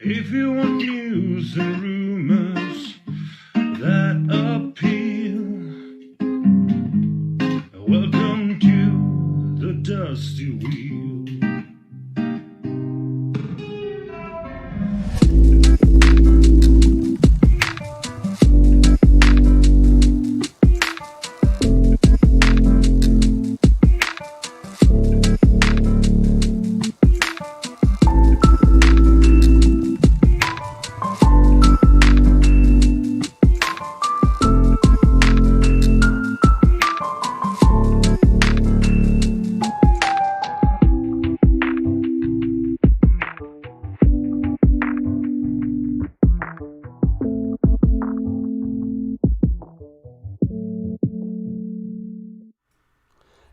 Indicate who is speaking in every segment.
Speaker 1: If you want news and rumors that appeal, welcome to the Dusty Wheel.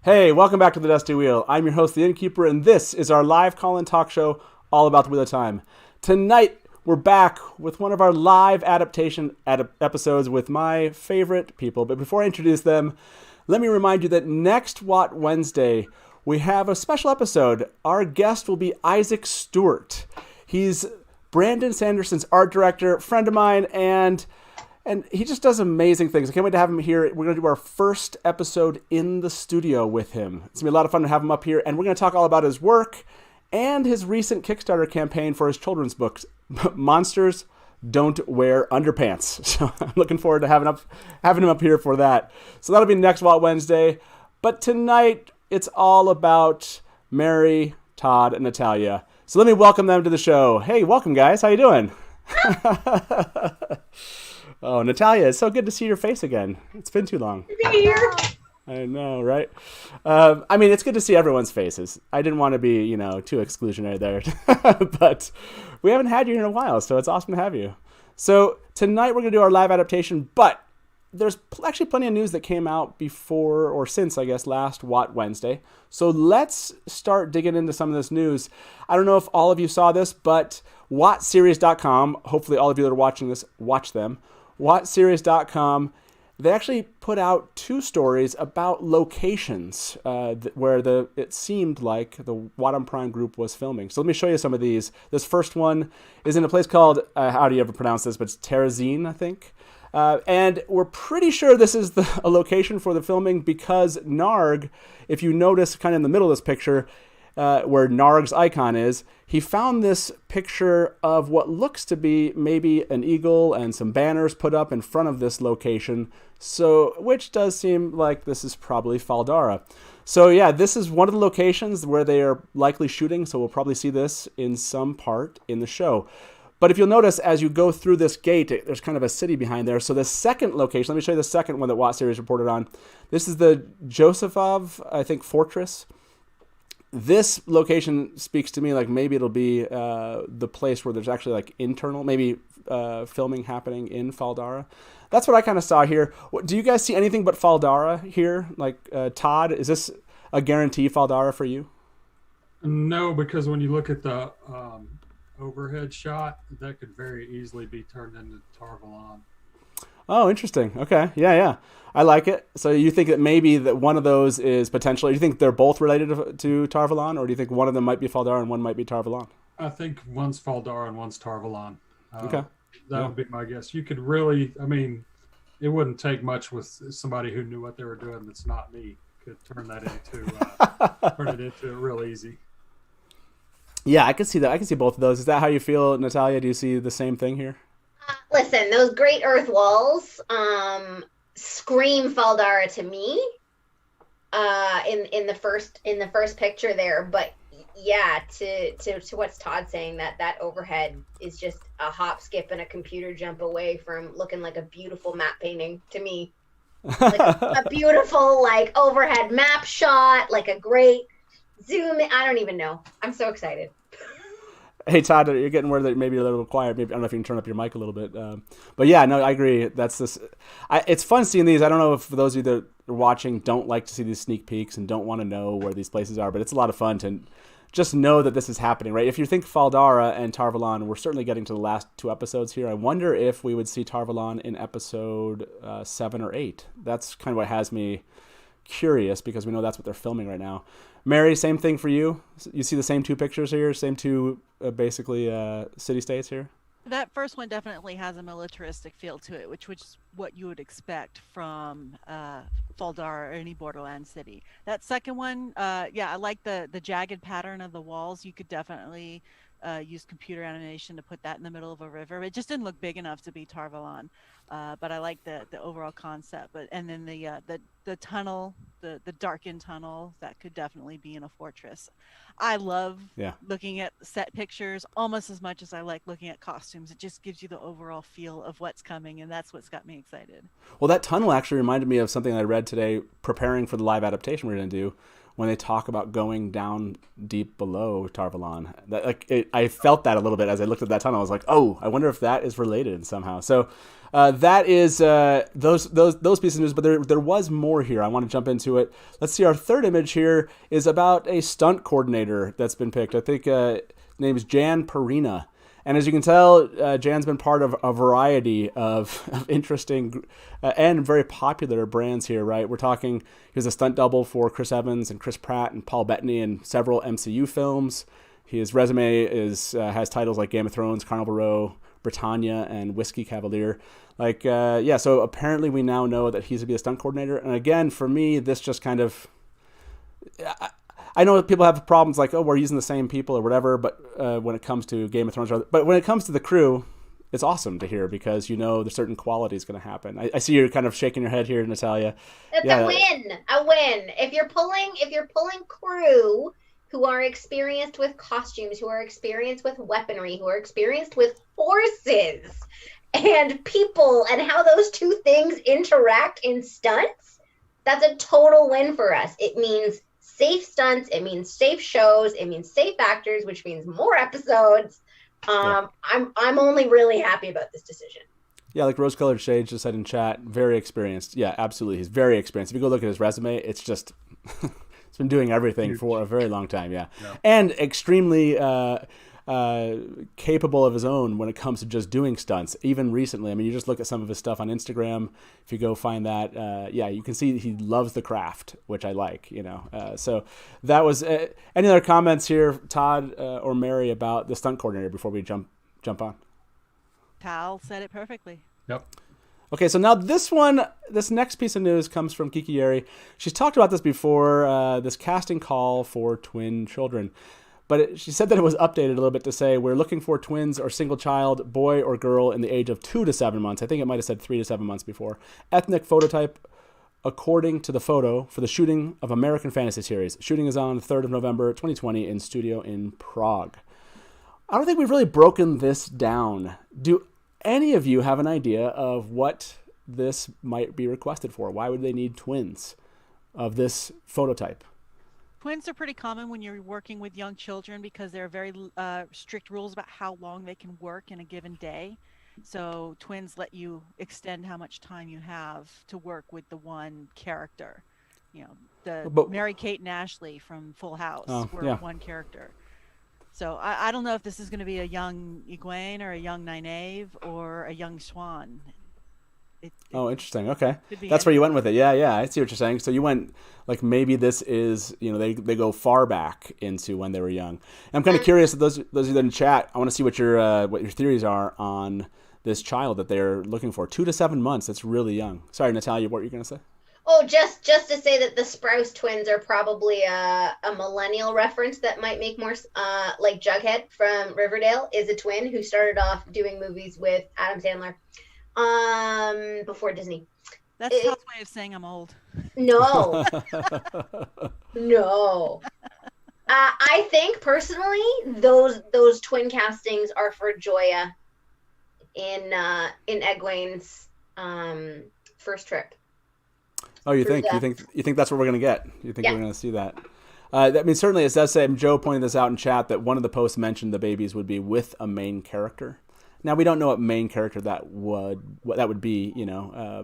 Speaker 2: Hey, welcome back to the Dusty Wheel. I'm your host, the Innkeeper, and this is our live call-in talk show all about the Wheel of Time. Tonight, we're back with one of our live adaptation episodes with my favorite people. But before I introduce them, let me remind you that next Watt Wednesday, we have a special episode. Our guest will be Isaac Stewart. He's Brandon Sanderson's art director, friend of mine, and he just does amazing things. I can't wait to have him here. We're going to do our first episode in the studio with him. It's going to be a lot of fun to have him up here. And we're going to talk all about his work and his recent Kickstarter campaign for his children's books, Monsters Don't Wear Underpants. So I'm looking forward to having him up here for that. So that'll be next Watt Wednesday. But tonight, it's all about Mary, Todd, and Natalia. So let me welcome them to the show. Hey, welcome, guys. How you doing? Oh, Natalia, it's so good to see your face again. It's been too long.
Speaker 3: Here.
Speaker 2: I know, right? I mean, it's good to see everyone's faces. I didn't want to be, too exclusionary there. But we haven't had you here in a while, so it's awesome to have you. So tonight we're going to do our live adaptation, but there's actually plenty of news that came out before or since, I guess, last Watt Wednesday. So let's start digging into some of this news. I don't know if all of you saw this, but WattSeries.com, hopefully all of you that are watching this, watch them. WattSeries.com, they actually put out two stories about locations where it seemed like the Watt on Prime group was filming. So let me show you some of these. This first one is in a place called, how do you ever pronounce this, but it's Terezin, I think. And we're pretty sure this is a location for the filming because Narg, if you notice kind of in the middle of this picture, where Narg's icon is, he found this picture of what looks to be maybe an eagle and some banners put up in front of this location, which does seem like this is probably Faldara. So yeah, this is one of the locations where they are likely shooting, so we'll probably see this in some part in the show. But if you'll notice, as you go through this gate, there's kind of a city behind there. So the second location, let me show you the second one that Watt Series reported on. This is the Josefov, I think, fortress. This location speaks to me like maybe it'll be the place where there's actually like internal, maybe filming happening in Faldara. That's what I kind of saw here. Do you guys see anything but Faldara here? Like, Todd, is this a guarantee Faldara for you?
Speaker 4: No, because when you look at the overhead shot, that could very easily be turned into Tarvalon.
Speaker 2: Oh, interesting. Okay. Yeah. I like it. So you think that maybe that one of those is potentially, do you think they're both related to Tarvalon, or do you think one of them might be Faldara and one might be Tarvalon?
Speaker 4: I think one's Faldara and one's Tarvalon.
Speaker 2: Okay.
Speaker 4: That would be my guess. You could really, it wouldn't take much with somebody who knew what they were doing that's not me could turn that into real easy.
Speaker 2: Yeah, I could see that. I can see both of those. Is that how you feel, Natalia? Do you see the same thing here?
Speaker 3: Listen, those great earth walls scream Faldara to me in the first picture there, but yeah, to what's Todd saying, that overhead is just a hop, skip, and a computer jump away from looking like a beautiful map painting to me. Like a beautiful overhead map shot, like a great zoom in. I don't even know. I'm so excited.
Speaker 2: Hey, Todd, you're getting word that maybe a little quiet. Maybe I don't know if you can turn up your mic a little bit. But yeah, no, I agree. It's fun seeing these. I don't know if for those of you that are watching don't like to see these sneak peeks and don't want to know where these places are, but it's a lot of fun to just know that this is happening, right? If you think Faldara and Tarvalon, we're certainly getting to the last two episodes here. I wonder if we would see Tarvalon in episode 7 or 8. That's kind of what has me curious because we know that's what they're filming right now. Mary, same thing for you? You see the same two pictures here, same two basically city-states here?
Speaker 5: That first one definitely has a militaristic feel to it, which is what you would expect from Faldar or any Borderlands city. That second one, yeah, I like the jagged pattern of the walls. You could definitely use computer animation to put that in the middle of a river. It just didn't look big enough to be Tarvalon, but I like the overall concept. But and then the tunnel, the darkened tunnel, that could definitely be in a fortress. I love looking at set pictures almost as much as I like looking at costumes. It just gives you the overall feel of what's coming, and that's what's got me excited.
Speaker 2: Well, that tunnel actually reminded me of something I read today preparing for the live adaptation we're going to do, when they talk about going down deep below Tarvalon. I felt that a little bit as I looked at that tunnel. I was like, oh, I wonder if that is related somehow. So that is those pieces of news, but there was more here. I want to jump into it. Let's see, our third image here is about a stunt coordinator that's been picked. I think his name is Jan Perina. And as you can tell, Jan's been part of a variety of interesting and very popular brands here, right? We're talking, he was a stunt double for Chris Evans and Chris Pratt and Paul Bettany in several MCU films. His resume has titles like Game of Thrones, Carnival Row, Britannia, and Whiskey Cavalier. So apparently we now know that he's going to be a stunt coordinator. And again, for me, this just kind of... I know people have problems like, oh, we're using the same people or whatever, but when it comes to Game of Thrones, but when it comes to the crew, it's awesome to hear because you know there's certain quality is going to happen. I see you're kind of shaking your head here, Natalia.
Speaker 3: It's a win. If you're pulling crew who are experienced with costumes, who are experienced with weaponry, who are experienced with horses and people and how those two things interact in stunts, that's a total win for us. It means safe stunts, it means safe shows, it means safe actors, which means more episodes. I'm only really happy about this decision.
Speaker 2: Yeah, like Rose Colored Shades just said in chat, very experienced. Yeah, absolutely. He's very experienced. If you go look at his resume, it's just he's been doing everything for a very long time, yeah. And extremely capable of his own when it comes to just doing stunts. Even recently, I mean, you just look at some of his stuff on Instagram. If you go find that, you can see he loves the craft, which I like. So that was. Any other comments here, Todd or Mary, about the stunt coordinator before we jump on?
Speaker 5: Tal said it perfectly.
Speaker 4: Yep.
Speaker 2: Okay, so now this next piece of news comes from Kiki Yeri. She's talked about this before. This casting call for twin children. But she said that it was updated a little bit to say we're looking for twins or single child, boy or girl in the age of 2 to 7 months. I think it might have said 3 to 7 months before. Ethnic phototype according to the photo for the shooting of American Fantasy Series. Shooting is on the 3rd of November, 2020 in studio in Prague. I don't think we've really broken this down. Do any of you have an idea of what this might be requested for? Why would they need twins of this phototype?
Speaker 5: Twins are pretty common when you're working with young children because there are very strict rules about how long they can work in a given day. So twins let you extend how much time you have to work with the one character. Mary Kate and Ashley from Full House were one character. So I don't know if this is going to be a young Egwene or a young Nynaeve or a young Swan.
Speaker 2: Interesting. Okay. That's where you went with it. Yeah. I see what you're saying. So you went like maybe this is, they go far back into when they were young. And I'm kind of curious, those of you that in chat, I want to see what your theories are on this child that they're looking for. 2 to 7 months. That's really young. Sorry, Natalia, what were you going to say?
Speaker 3: Oh, just to say that the Sprouse twins are probably a millennial reference that might make more like Jughead from Riverdale is a twin who started off doing movies with Adam Sandler before Disney.
Speaker 5: That's Todd's way of saying I'm old.
Speaker 3: No. No. I think personally those twin castings are for Joya in Egwene's first trip.
Speaker 2: Oh, you think that's what we're gonna get? You think we're gonna see that? I mean, certainly it does say. And Joe pointed this out in chat that one of the posts mentioned the babies would be with a main character. Now we don't know what main character that would be,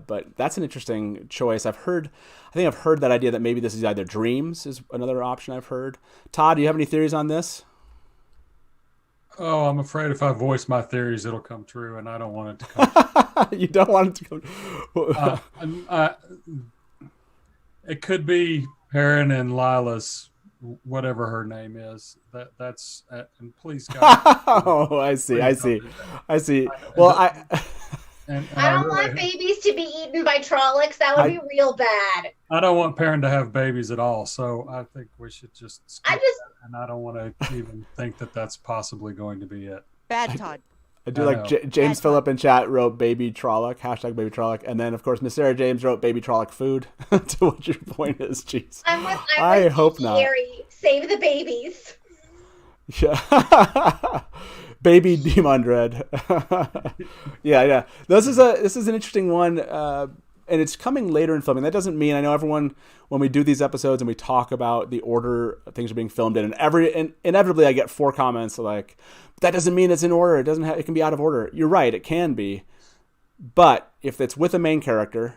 Speaker 2: but that's an interesting choice. I think I've heard that idea that maybe this is either dreams is another option I've heard. Todd, do you have any theories on this?
Speaker 4: Oh, I'm afraid if I voice my theories, it'll come true, and I don't want it to come true.
Speaker 2: You don't want it to come
Speaker 4: It could be Perrin and Lila's, whatever her name is. That's and please God.
Speaker 2: Oh, I see. I
Speaker 4: Please don't
Speaker 2: see.
Speaker 4: do that.
Speaker 2: I see. Well,
Speaker 4: And
Speaker 3: I
Speaker 4: I
Speaker 3: don't want babies to be eaten by Trollocs. That would be real bad.
Speaker 4: I don't want Perrin to have babies at all. So I think we should just skip that, and I don't want to even think that that's possibly going to be it.
Speaker 5: Bad Todd.
Speaker 2: I do like James Phillip in chat wrote baby Trolloc, hashtag baby Trolloc. And then, of course, Miss Sarah James wrote baby Trolloc food. To what your point is, jeez.
Speaker 3: I
Speaker 2: hope not.
Speaker 3: Harry, save the babies.
Speaker 2: Yeah. Baby Demon Dread. Yeah. This is an interesting one. And it's coming later in filming. That doesn't mean, I know everyone, when we do these episodes and we talk about the order things are being filmed in, and inevitably I get 4 comments like, that doesn't mean it's in order. It can be out of order. You're right, it can be. But if it's with a main character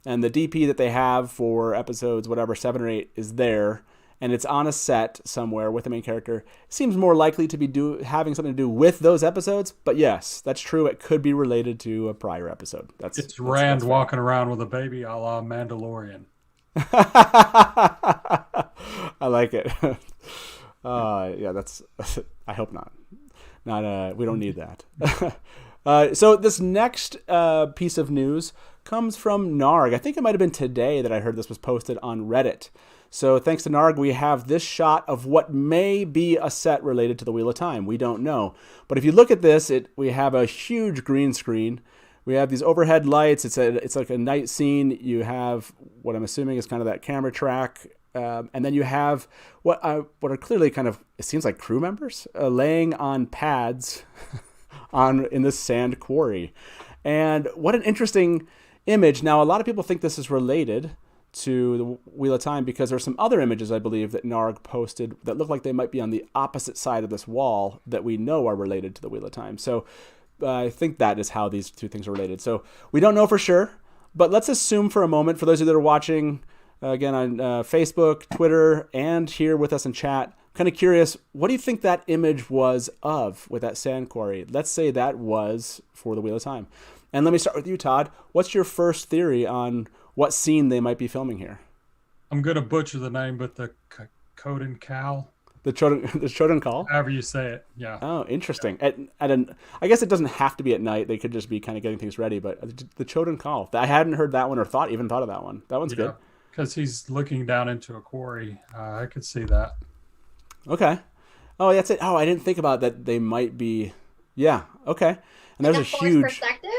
Speaker 2: and the DP that they have for episodes, whatever, 7 or 8 is there, and it's on a set somewhere with the main character, it seems more likely to be having something to do with those episodes. But yes, that's true. It could be related to a prior episode.
Speaker 4: It's Rand walking around with a baby a la Mandalorian.
Speaker 2: I like it. Yeah, that's. I hope not. We don't need that. So this next piece of news comes from Narg. I think it might have been today that I heard this was posted on Reddit. So thanks to Narg, we have this shot of what may be a set related to the Wheel of Time. We don't know. But if you look at this, we have a huge green screen. We have these overhead lights. It's like a night scene. You have what I'm assuming is kind of that camera track. And then you have what are clearly kind of, it seems like crew members laying on pads in this sand quarry. And what an interesting image. Now, a lot of people think this is related to the Wheel of Time because there's some other images, I believe, that Narg posted that look like they might be on the opposite side of this wall that we know are related to the Wheel of Time. So I think that is how these two things are related. So we don't know for sure, but let's assume for a moment, for those of you that are watching, again, on Facebook, Twitter, and here with us in chat, kind of curious, what do you think that image was of with that sand quarry? Let's say that was for the Wheel of Time. And let me start with you, Todd. What's your first theory on what scene they might be filming here?
Speaker 4: I'm going to butcher the name, but the Coden Cal.
Speaker 2: The Choden Call?
Speaker 4: However you say it, yeah.
Speaker 2: Oh, interesting. Yeah. I guess it doesn't have to be at night. They could just be kind of getting things ready. But the Choden Call, I hadn't heard that one or even thought of that one. That one's good.
Speaker 4: Because he's looking down into a quarry. I could see that.
Speaker 2: Okay. Oh, that's it. Oh, I didn't think about that. They might be. Yeah. Okay. And there's a huge
Speaker 3: perspective.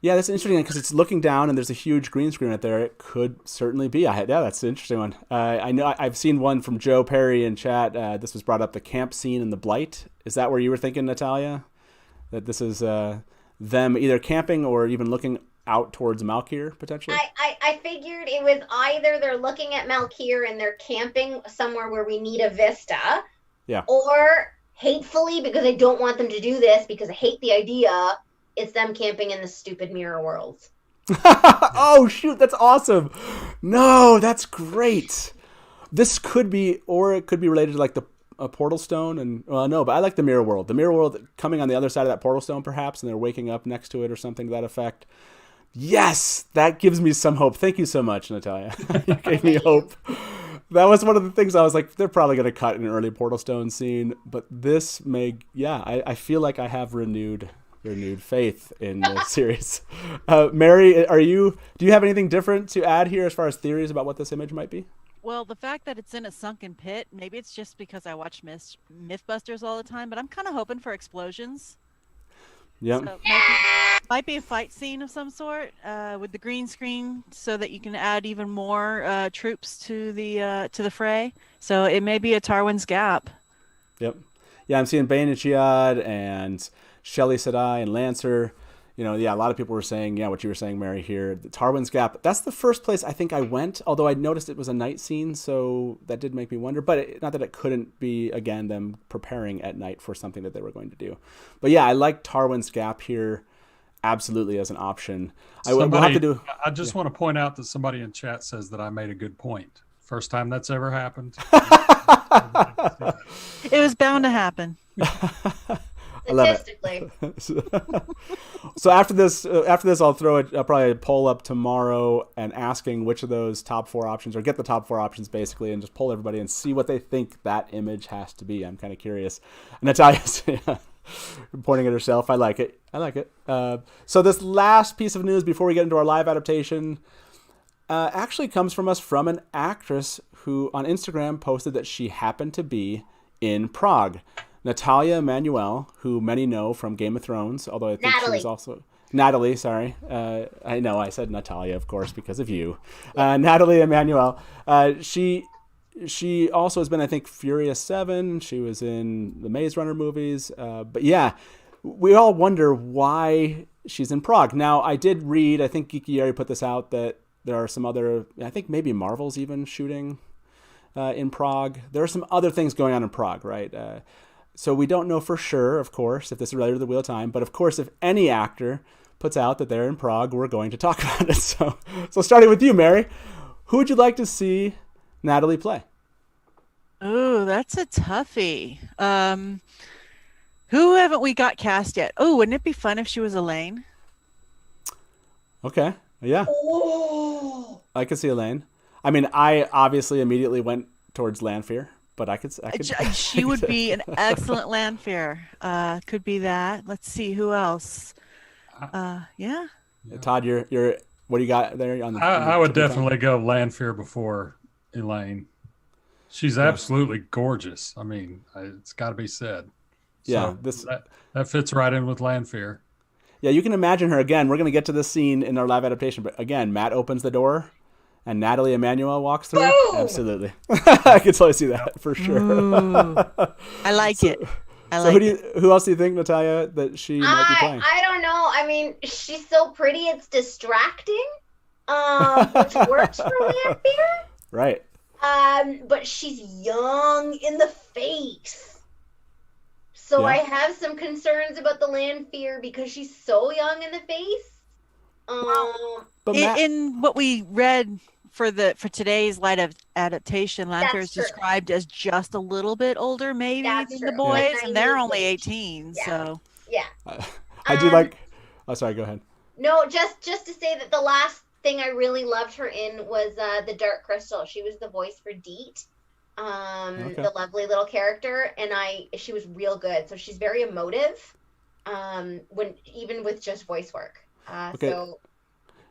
Speaker 2: Yeah, that's interesting because it's looking down and there's a huge green screen right there. It could certainly be. Yeah, that's an interesting one. I know I've seen one from Joe Perry in chat. This was brought up, the camp scene in The Blight. Is that where you were thinking, Natalia? That this is them either camping or even looking out towards Malkir, potentially?
Speaker 3: I figured it was either they're looking at Malkir and they're camping somewhere where we need a vista.
Speaker 2: Yeah.
Speaker 3: Or hatefully, because I don't want them to do this, because I hate the idea, it's them camping in the stupid mirror worlds.
Speaker 2: Oh, shoot, that's awesome. No, that's great. This could be, or it could be related to like a portal stone. And well, no, but I like the mirror world. The mirror world coming on the other side of that portal stone, perhaps, and they're waking up next to it or something to that effect. Yes, that gives me some hope. Thank you so much, Natalia. You gave me hope. That was one of the things I was like, they're probably going to cut an early portal stone scene, but this may, I feel like I have renewed faith in the series. Mary, do you have anything different to add here as far as theories about what this image might be?
Speaker 5: Well, the fact that it's in a sunken pit, maybe it's just because I watch Mythbusters all the time, but I'm kind of hoping for explosions.
Speaker 2: Yeah.
Speaker 5: So might be a fight scene of some sort with the green screen, so that you can add even more troops to the fray. So it may be a Tarwin's Gap.
Speaker 2: Yep. Yeah, I'm seeing Bane and Chiad and Shelly Sedai and Lancer. A lot of people were saying, what you were saying, Mary, here. The Tarwin's Gap. That's the first place I think I went, although I noticed it was a night scene, so that did make me wonder. But not that it couldn't be, again, them preparing at night for something that they were going to do. But yeah, I like Tarwin's Gap here absolutely as an option. We'll have to do.
Speaker 4: I just want to point out that somebody in chat says that I made a good point. First time that's ever happened.
Speaker 5: It was bound to happen.
Speaker 2: I love it.
Speaker 3: Statistically.
Speaker 2: So after this, I'll throw probably a poll up tomorrow and asking which of those top 4 options, or get the top 4 options basically, and just poll everybody and see what they think that image has to be. I'm kind of curious. Natalia's pointing at herself. I like it. So this last piece of news before we get into our live adaptation actually comes from an actress who on Instagram posted that she happened to be in Prague. Natalia Emanuel, who many know from Game of Thrones, although I think she was also... Natalie, sorry. I know I said Natalia, of course, because of you. Natalie Emanuel. She also has been, I think, Furious 7. She was in the Maze Runner movies. But yeah, we all wonder why she's in Prague. Now, I did read, I think Geeky Yeri put this out, that there are some other, I think maybe Marvel's even shooting in Prague. There are some other things going on in Prague, right? So we don't know for sure, of course, if this is related to the Wheel of Time. But of course, if any actor puts out that they're in Prague, we're going to talk about it. So starting with you, Mary, who would you like to see Natalie play?
Speaker 5: Oh, that's a toughie. Who haven't we got cast yet? Oh, wouldn't it be fun if she was Elaine?
Speaker 2: Okay. Yeah.
Speaker 3: Oh.
Speaker 2: I could see Elaine. I mean, I obviously immediately went towards Lanfear, but I could.
Speaker 5: She would be an excellent Lanfear. Could be that. Let's see who else. Yeah.
Speaker 2: Todd, you're. What do you got there?
Speaker 4: I would definitely go Lanfear before Elaine. She's absolutely gorgeous. I mean, it's got to be said.
Speaker 2: Yeah,
Speaker 4: so that fits right in with Lanfear.
Speaker 2: Yeah, you can imagine her again. We're going to get to this scene in our live adaptation, but again, Matt opens the door and Natalie Emanuel walks through.
Speaker 3: Boom!
Speaker 2: Absolutely. I can totally see that for sure.
Speaker 5: Ooh, I like it.
Speaker 2: Who else do you think, Natalia, that she might be playing?
Speaker 3: I don't know. I mean, she's so pretty, it's distracting, which works for Lanfear.
Speaker 2: Right.
Speaker 3: But she's young in the face. So
Speaker 2: Yeah.
Speaker 3: I have some concerns about the Lanfear because she's so young in the face.
Speaker 2: But
Speaker 5: In what we read for today's live adaptation, Lanfear is
Speaker 3: true.
Speaker 5: described as just a little bit older, maybe
Speaker 3: That's
Speaker 5: than
Speaker 3: true.
Speaker 5: the boys,
Speaker 3: Yeah.
Speaker 5: and they're only 18.
Speaker 3: Yeah.
Speaker 5: So
Speaker 3: Yeah.
Speaker 2: I do like. Oh, sorry. Go ahead.
Speaker 3: No, just to say that the last thing I really loved her in was the Dark Crystal. She was the voice for Deet, the lovely little character, and she was real good. So she's very emotive, even with just voice work.
Speaker 2: Okay.
Speaker 3: So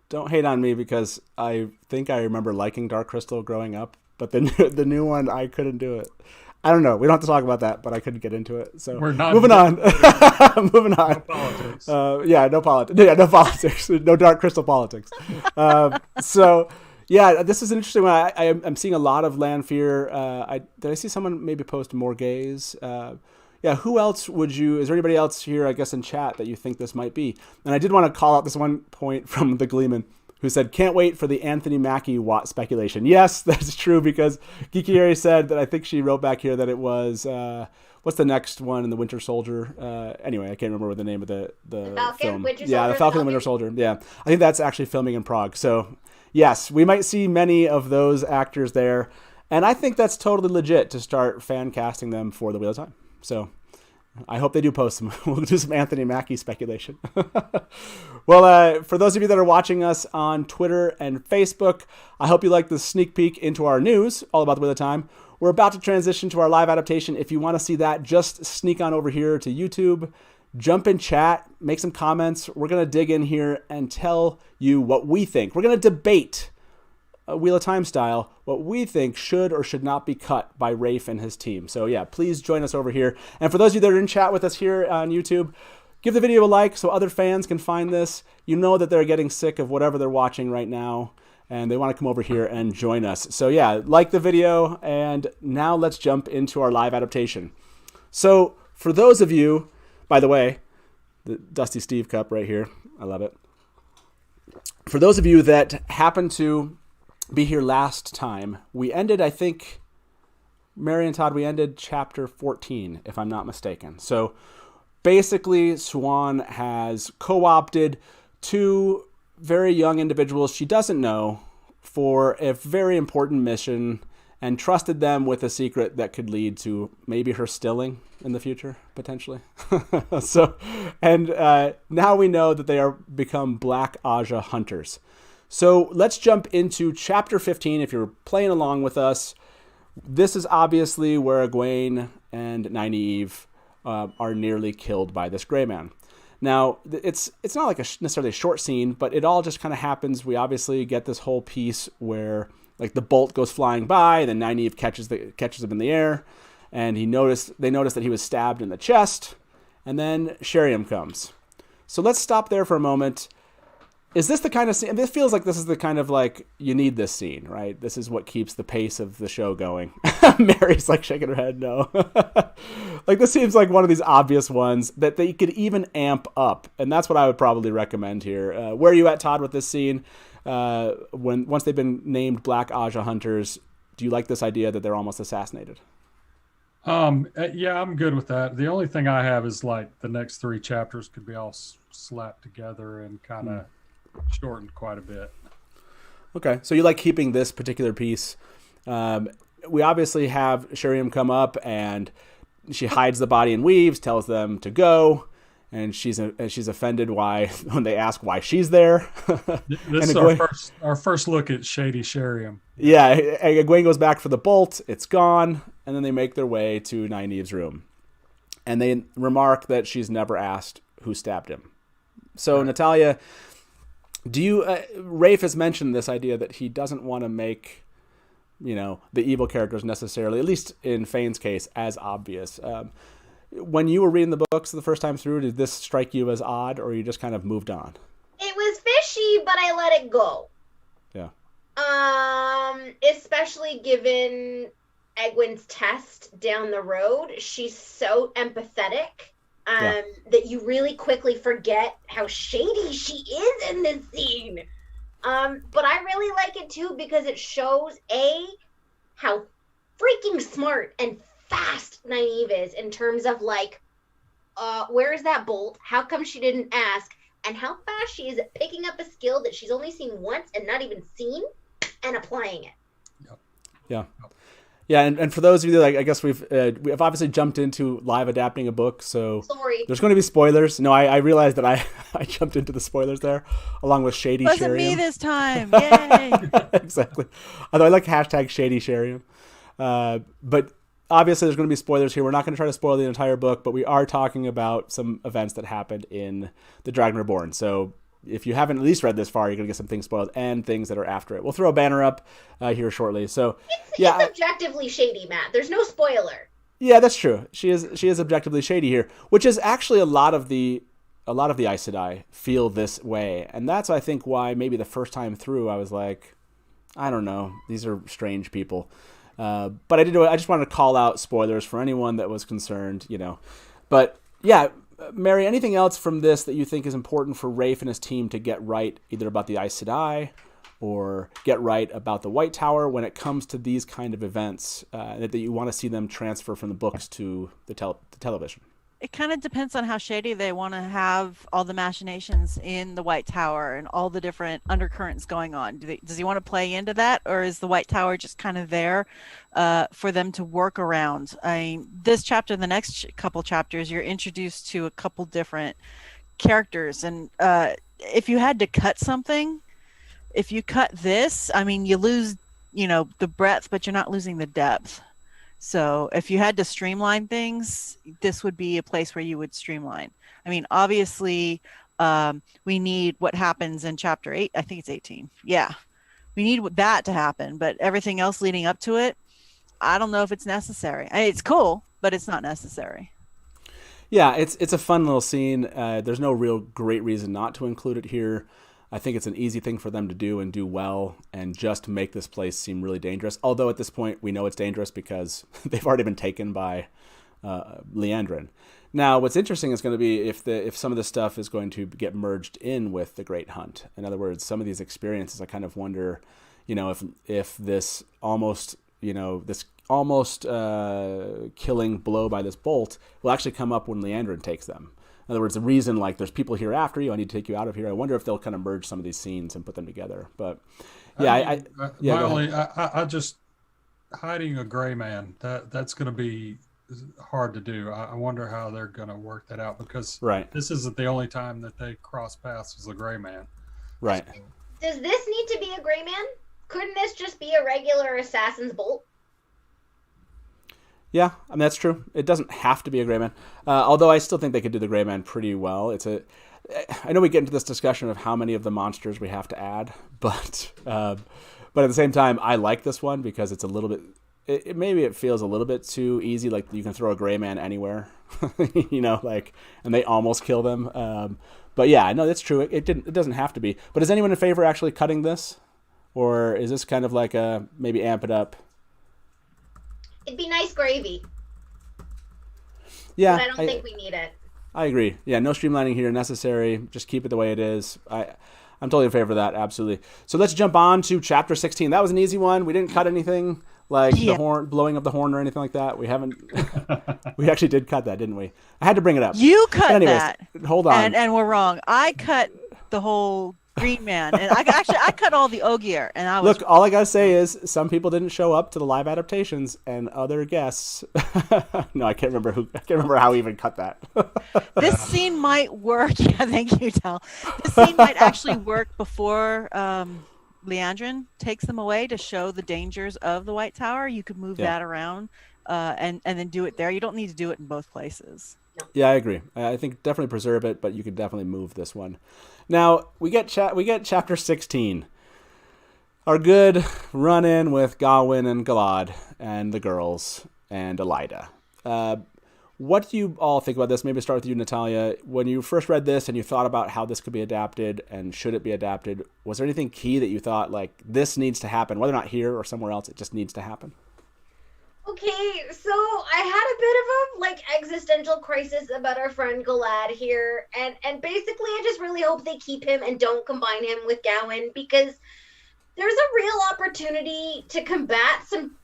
Speaker 2: Don't hate on me because I think I remember liking Dark Crystal growing up, but the new one I couldn't do it. I don't know. We don't have to talk about that, but I couldn't get into it. So
Speaker 4: We're not
Speaker 2: moving on. Moving on.
Speaker 4: No politics.
Speaker 2: No politics. Yeah, no politics. No Dark Crystal politics. So yeah, this is an interesting one. I'm seeing a lot of Lanfear. Did I see someone maybe post more gays? Yeah, who else is there anybody else here, I guess, in chat that you think this might be? And I did want to call out this one point from the Gleeman, who said, can't wait for the Anthony Mackie Watt speculation. Yes, that's true, because Geeky said that I think she wrote back here that it was, what's the next one in the Winter Soldier? Anyway, I can't remember what the name of the
Speaker 3: Falcon,
Speaker 2: film.
Speaker 3: Winter
Speaker 2: Yeah, the
Speaker 3: Soldier,
Speaker 2: Falcon and Winter Soldier. Yeah, I think that's actually filming in Prague. So yes, we might see many of those actors there. And I think that's totally legit to start fan casting them for the Wheel of Time. So I hope they do post them. We'll do some Anthony Mackie speculation. Well, for those of you that are watching us on Twitter and Facebook, I hope you like the sneak peek into our news, all about the Wheel of Time. We're about to transition to our live adaptation. If you want to see that, just sneak on over here to YouTube, jump in chat, make some comments. We're going to dig in here and tell you what we think. We're going to debate Wheel of Time style, what we think should or should not be cut by Rafe and his team. So yeah, please join us over here. And for those of you that are in chat with us here on YouTube, give the video a like so other fans can find this. You know that they're getting sick of whatever they're watching right now, and they want to come over here and join us. So yeah, like the video, and now let's jump into our live adaptation. So for those of you, by the way, the Dusty Steve cup right here, I love it. For those of you that happen to be here last time, we ended, I think, Mary and Todd, we ended chapter 14, if I'm not mistaken. So basically, Swan has co-opted two very young individuals she doesn't know for a very important mission, and trusted them with a secret that could lead to maybe her stilling in the future, potentially. So, and now we know that they are become Black Aja hunters. So let's jump into chapter 15. If you're playing along with us, this is obviously where Egwene and Nynaeve are nearly killed by this gray man. Now, it's not like necessarily a short scene, but it all just kind of happens. We obviously get this whole piece where like the bolt goes flying by, and then Nynaeve catches him in the air, and they notice that he was stabbed in the chest, and then Sheriam comes. So let's stop there for a moment. Is this the kind of scene? This feels like this is the kind of like you need this scene, right? This is what keeps the pace of the show going. Mary's like shaking her head, no. Like this seems like one of these obvious ones that they could even amp up, and that's what I would probably recommend here. Where are you at, Todd, with this scene? Once they've been named Black Aja hunters, do you like this idea that they're almost assassinated?
Speaker 4: Yeah, I'm good with that. The only thing I have is like the next 3 chapters could be all slapped together and kind of shortened quite a bit.
Speaker 2: Okay, so you like keeping this particular piece. We obviously have Sheriam come up, and she hides the body and weaves, tells them to go, and she's offended when they ask why she's there.
Speaker 4: This is our first look at Shady Sheriam.
Speaker 2: Yeah, Egwene goes back for the bolt. It's gone, and then they make their way to Nynaeve's room, and they remark that she's never asked who stabbed him. So right. Natalia, Rafe has mentioned this idea that he doesn't want to make, the evil characters necessarily, at least in Fane's case, as obvious. When you were reading the books the first time through, did this strike you as odd, or you just kind of moved on?
Speaker 3: It was fishy, but I let it go.
Speaker 2: Yeah.
Speaker 3: Especially given Egwene's test down the road. She's so empathetic. That you really quickly forget how shady she is in this scene. But I really like it too because it shows how freaking smart and fast Nynaeve is in terms of like, where is that bolt? How come she didn't ask? And how fast she is at picking up a skill that she's only seen once and not even seen and applying it.
Speaker 4: Yep.
Speaker 2: Yeah. Yeah, and for those of you that I guess we have obviously jumped into live adapting a book, so
Speaker 3: Sorry.
Speaker 2: There's going to be spoilers. No, I realized that I jumped into the spoilers there, along with Shady
Speaker 5: Wasn't
Speaker 2: Sheriam.
Speaker 5: me this time. Yay!
Speaker 2: Exactly. Although I like hashtag Shady Sheriam. But obviously there's going to be spoilers here. We're not going to try to spoil the entire book, but we are talking about some events that happened in The Dragon Reborn. So if you haven't at least read this far, you're going to get some things spoiled and things that are after it. We'll throw a banner up here shortly. So
Speaker 3: it's objectively shady, Matt. There's no spoiler.
Speaker 2: Yeah, that's true. She is objectively shady here, which is actually a lot of the Aes Sedai feel this way. And that's, I think, why maybe the first time through I was like, I don't know, these are strange people. But I just wanted to call out spoilers for anyone that was concerned, But yeah, Mary, anything else from this that you think is important for Rafe and his team to get right, either about the Aes Sedai or get right about the White Tower when it comes to these kind of events that you want to see them transfer from the books to the television?
Speaker 5: It kind of depends on how shady they want to have all the machinations in the White Tower and all the different undercurrents going on. Does he want to play into that, or is the White Tower just kind of there for them to work around? I mean, this chapter, the next couple chapters, you're introduced to a couple different characters, and if you had to cut something, if you cut this, I mean, you lose, the breadth, but you're not losing the depth. So if you had to streamline things, this would be a place where you would streamline. I mean, obviously, we need what happens in chapter 8. I think it's 18. Yeah, we need that to happen. But everything else leading up to it, I don't know if it's necessary. I mean, it's cool, but it's not necessary.
Speaker 2: Yeah, it's a fun little scene. There's no real great reason not to include it here. I think it's an easy thing for them to do and do well and just make this place seem really dangerous. Although at this point we know it's dangerous because they've already been taken by Liandrin. Now, what's interesting is going to be if some of this stuff is going to get merged in with the Great Hunt. In other words, some of these experiences, I kind of wonder, if this almost killing blow by this bolt will actually come up when Liandrin takes them. In other words, the reason, like, there's people here after you, I need to take you out of here. I wonder if they'll kind of merge some of these scenes and put them together. But yeah,
Speaker 4: hiding a gray man, that's going to be hard to do. I wonder how they're going to work that out, because
Speaker 2: Right.
Speaker 4: this isn't the only time that they cross paths as a gray man.
Speaker 2: Right.
Speaker 3: Does this need to be a gray man? Couldn't this just be a regular assassin's bolt?
Speaker 2: Yeah, I mean, that's true. It doesn't have to be a gray man. Although I still think they could do the gray man pretty well. I know we get into this discussion of how many of the monsters we have to add, but at the same time, I like this one because it's a little bit. Maybe it feels a little bit too easy. Like you can throw a gray man anywhere, and they almost kill them. But yeah, no, that's true. It doesn't have to be. But is anyone in favor actually cutting this, or is this kind of like a maybe amp it up?
Speaker 3: It'd be nice gravy.
Speaker 2: Yeah,
Speaker 3: But I don't think we need it.
Speaker 2: I agree. Yeah, no streamlining here necessary. Just keep it the way it is. I'm totally in favor of that. Absolutely. So let's jump on to chapter 16. That was an easy one. We didn't cut anything like the horn, blowing of the horn or anything like that. We haven't. We actually did cut that, didn't we? I had to bring it up.
Speaker 5: You cut
Speaker 2: anyways,
Speaker 5: that.
Speaker 2: Hold on.
Speaker 5: And we're wrong. I cut the whole Green Man, and I cut all the Ogier, and I was
Speaker 2: Look, all I gotta say is some people didn't show up to the live adaptations, and other guests. No, I can't remember how we even cut that.
Speaker 5: This scene might work. Yeah, thank you, Tal. This scene might actually work before Leandrin takes them away to show the dangers of the White Tower. You could move that around and then do it there. You don't need to do it in both places.
Speaker 2: Yeah, I agree. I think definitely preserve it, but you could definitely move this one. Now we get chapter 16. Our good run-in with Gawain and Galad and the girls and Elaida. What do you all think about this? Maybe start with you, Natalia. When you first read this and you thought about how this could be adapted and should it be adapted, was there anything key that you thought like this needs to happen, whether or not here or somewhere else? It just needs to happen.
Speaker 3: Okay, so I had a bit of a existential crisis about our friend Galad here, and basically I just really hope they keep him and don't combine him with Gawain, because there's a real opportunity to combat some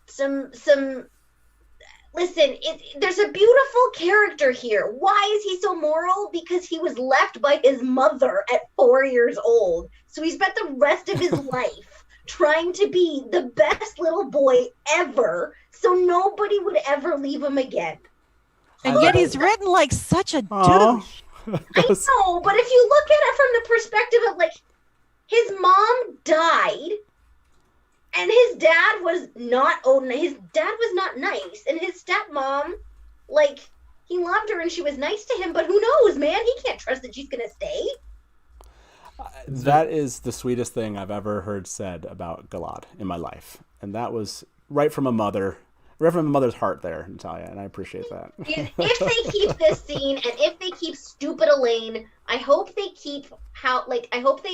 Speaker 3: listen, there's a beautiful character here. Why is he so moral? Because he was left by his mother at 4 years old. So he spent the rest of his life trying to be the best little boy ever, so nobody would ever leave him again.
Speaker 5: And yet he's written like such a douche.
Speaker 3: I know, but if you look at it from the perspective of like his mom died and his dad was not nice, and his stepmom, like, he loved her and she was nice to him, but who knows, man? He can't trust that she's gonna stay.
Speaker 2: That is the sweetest thing I've ever heard said about Galad in my life. And that was right from a mother's heart there, Natalia, and I appreciate that.
Speaker 3: If they keep this scene and if they keep stupid Elaine, I hope they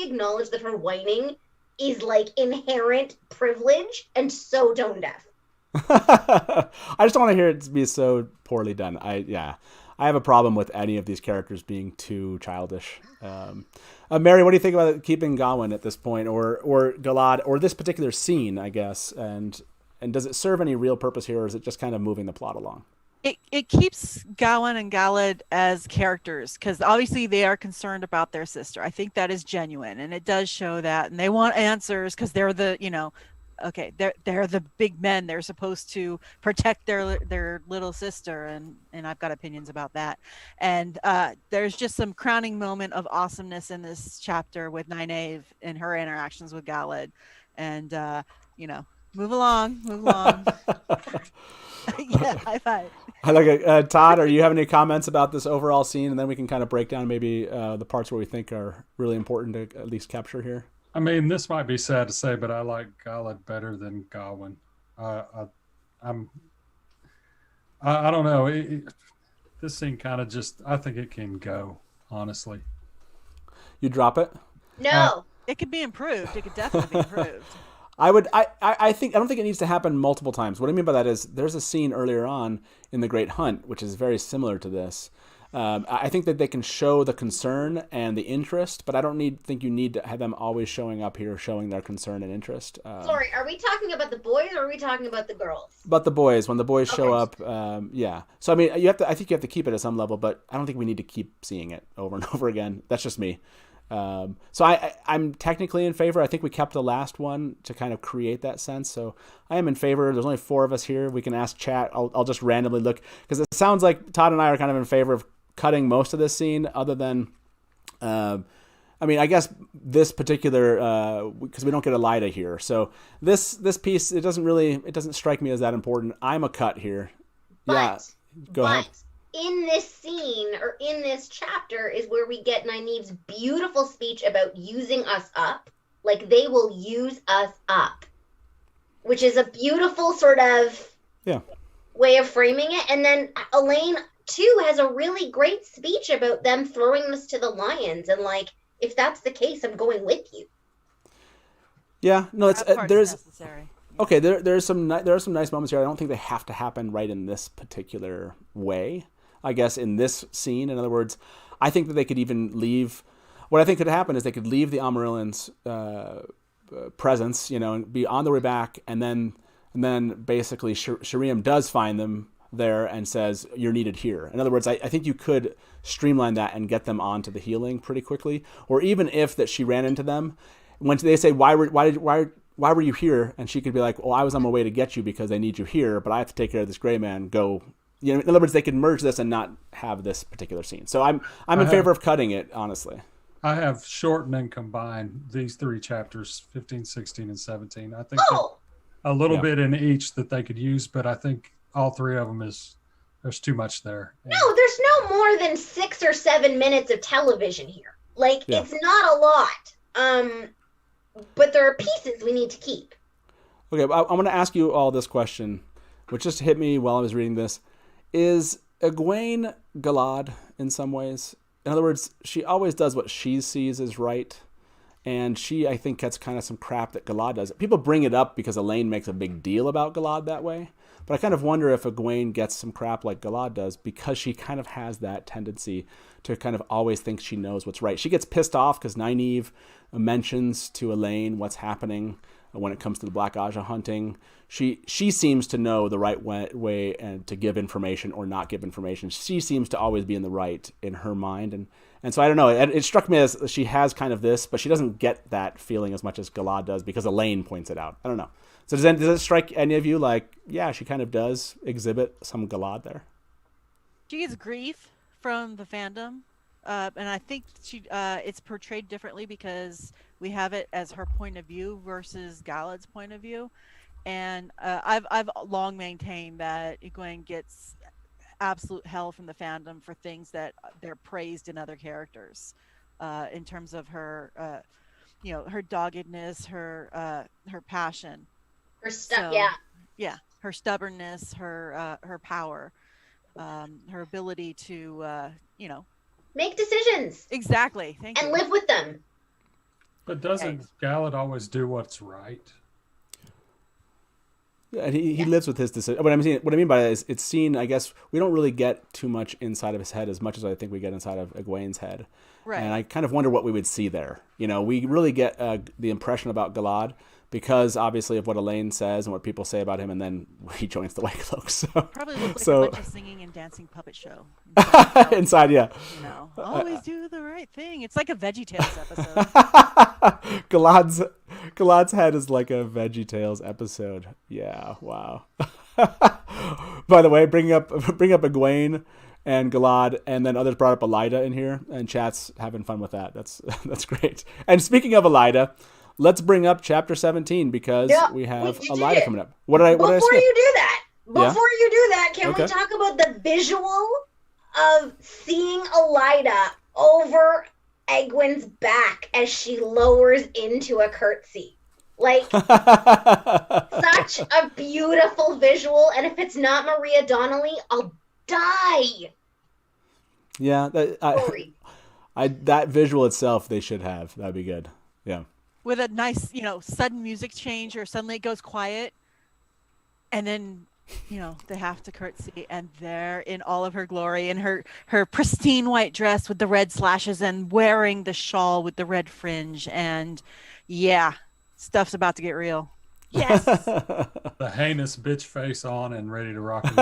Speaker 3: acknowledge that her whining is like inherent privilege and so tone deaf.
Speaker 2: I just don't want to hear it be so poorly done. I have a problem with any of these characters being too childish. Mary, what do you think about keeping Gawain at this point, or Galad, or this particular scene, I guess, and does it serve any real purpose here, or is it just kind of moving the plot along?
Speaker 5: It keeps Gawain and Galad as characters, because obviously they are concerned about their sister. I think that is genuine, and it does show that, and they want answers because they're the, they're the big men. They're supposed to protect their little sister, and I've got opinions about that. And there's just some crowning moment of awesomeness in this chapter with Nynaeve and her interactions with Galad, and move along. Yeah, high five.
Speaker 2: I like it. Todd, are you having any comments about this overall scene, and then we can kind of break down maybe the parts where we think are really important to at least capture here?
Speaker 4: I mean, this might be sad to say, but I like Galad better than Gawain. I don't know. This scene kind of I think it can go, honestly.
Speaker 2: You drop it?
Speaker 3: No.
Speaker 5: It could be improved. It could definitely be improved.
Speaker 2: I don't think it needs to happen multiple times. What I mean by that is there's a scene earlier on in The Great Hunt, which is very similar to this. I think that they can show the concern and the interest, but I don't think you need to have them always showing up here, showing their concern and interest.
Speaker 3: Sorry, are we talking about the boys or are we talking about the girls?
Speaker 2: About the boys, when the boys show up, yeah. So I mean, I think you have to keep it at some level, but I don't think we need to keep seeing it over and over again. That's just me. So I'm technically in favor. I think we kept the last one to kind of create that sense. So I am in favor. There's only 4 of us here. We can ask chat. I'll just randomly look, because it sounds like Todd and I are kind of in favor of cutting most of this scene, other than, I mean, I guess this particular, because we don't get Elaida here. So this piece, it doesn't strike me as that important. I'm a cut here. Yeah, go ahead.
Speaker 3: In this scene, or in this chapter, is where we get Nynaeve's beautiful speech about using us up. Like, they will use us up. Which is a beautiful sort of way of framing it. And then Elaine, too, has a really great speech about them throwing us to the lions. And, like, if that's the case, I'm going with you.
Speaker 2: Yeah, no, it's there's
Speaker 5: necessary.
Speaker 2: Okay, there are some nice moments here. I don't think they have to happen right in this particular way. I guess in this scene, in other words, I think that they could even leave. What I think could happen is they could leave the Amarillans' presence, and be on their way back, and then basically Shiriam does find them there and says, "You're needed here." In other words, I think you could streamline that and get them onto the healing pretty quickly. Or even if that she ran into them, when they say, why were you here? And she could be like, well, I was on my way to get you because I need you here, but I have to take care of this gray man. Go. In other words, they could merge this and not have this particular scene. So I'm in favor of cutting it, honestly.
Speaker 4: I have shortened and combined these 3 chapters, 15, 16, and 17. I think a little bit in each that they could use, but I think all 3 of them there's too much there.
Speaker 3: No, there's no more than 6 or 7 minutes of television here. Like, it's not a lot. But there are pieces we need to keep.
Speaker 2: Okay, I'm going to ask you all this question, which just hit me while I was reading this. Is Egwene Galad in some ways? In other words, she always does what she sees as right, and she, I think, gets kind of some crap that Galad does. People bring it up because Elaine makes a big deal about Galad that way, but I kind of wonder if Egwene gets some crap like Galad does because she kind of has that tendency to kind of always think she knows what's right. She gets pissed off because Nynaeve mentions to Elaine what's happening when it comes to the Black Aja hunting. She seems to know the right way and to give information or not give information. She seems to always be in the right in her mind. And so I don't know. It struck me as she has kind of this, but she doesn't get that feeling as much as Galad does because Elaine points it out. I don't know. So does it strike any of you like, yeah, she kind of does exhibit some Galad there?
Speaker 5: She gets grief from the fandom. And I think it's portrayed differently because we have it as her point of view versus Galad's point of view. And I've long maintained that Egwene gets absolute hell from the fandom for things that they're praised in other characters, in terms of her, her doggedness, her passion,
Speaker 3: Her
Speaker 5: her stubbornness, her power, her ability to,
Speaker 3: make decisions.
Speaker 5: Exactly. Thank you.
Speaker 3: And live with them.
Speaker 4: But doesn't Galad always do what's right?
Speaker 2: And he lives with his decision. What I mean by that is it's seen, I guess, we don't really get too much inside of his head as much as I think we get inside of Egwene's head.
Speaker 5: Right.
Speaker 2: And I kind of wonder what we would see there. We really get the impression about Galad because obviously of what Elaine says and what people say about him, and then he joins the White Cloaks. So,
Speaker 5: probably looks like a bunch of singing and dancing puppet show.
Speaker 2: Inside, yeah.
Speaker 5: Always do the right thing. It's like a VeggieTales episode.
Speaker 2: Galad's head is like a VeggieTales episode. Yeah, wow. By the way, bring up Egwene and Galad, and then others brought up Elaida in here, and chat's having fun with that. That's great. And speaking of Elaida, let's bring up chapter 17 because we have Elaida coming up. What did I skip?
Speaker 3: Before you do that, can we talk about the visual of seeing Elaida over Egwene's back as she lowers into a curtsy? Like, such a beautiful visual, and if it's not Maria Donnelly, I'll die.
Speaker 2: Yeah, that visual itself they should have. That'd be good. Yeah.
Speaker 5: With a nice, sudden music change, or suddenly it goes quiet, and then, they have to curtsy, and they're in all of her glory, in her pristine white dress with the red slashes, and wearing the shawl with the red fringe, and stuff's about to get real. Yes.
Speaker 4: The heinous bitch face on and ready to rock and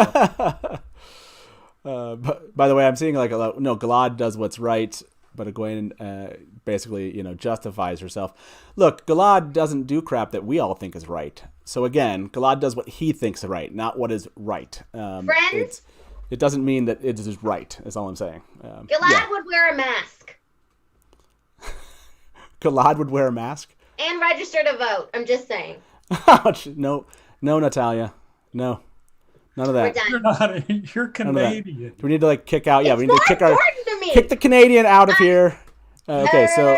Speaker 4: roll.
Speaker 2: But by the way, I'm seeing Galad does what's right. Egwene basically, justifies herself. Look, Galad doesn't do crap that we all think is right. So again, Galad does what he thinks is right, not what is right.
Speaker 3: Friends?
Speaker 2: It doesn't mean that it is right, is all I'm saying.
Speaker 3: Galad would wear a mask.
Speaker 2: Galad would wear a mask?
Speaker 3: And register to vote. I'm just saying.
Speaker 2: No, Natalia. No. None of that.
Speaker 3: We're done.
Speaker 4: You're Canadian.
Speaker 2: Do we need to kick out? Yeah,
Speaker 3: It's
Speaker 2: we need to
Speaker 3: more
Speaker 2: kick the Canadian out of here. Okay, so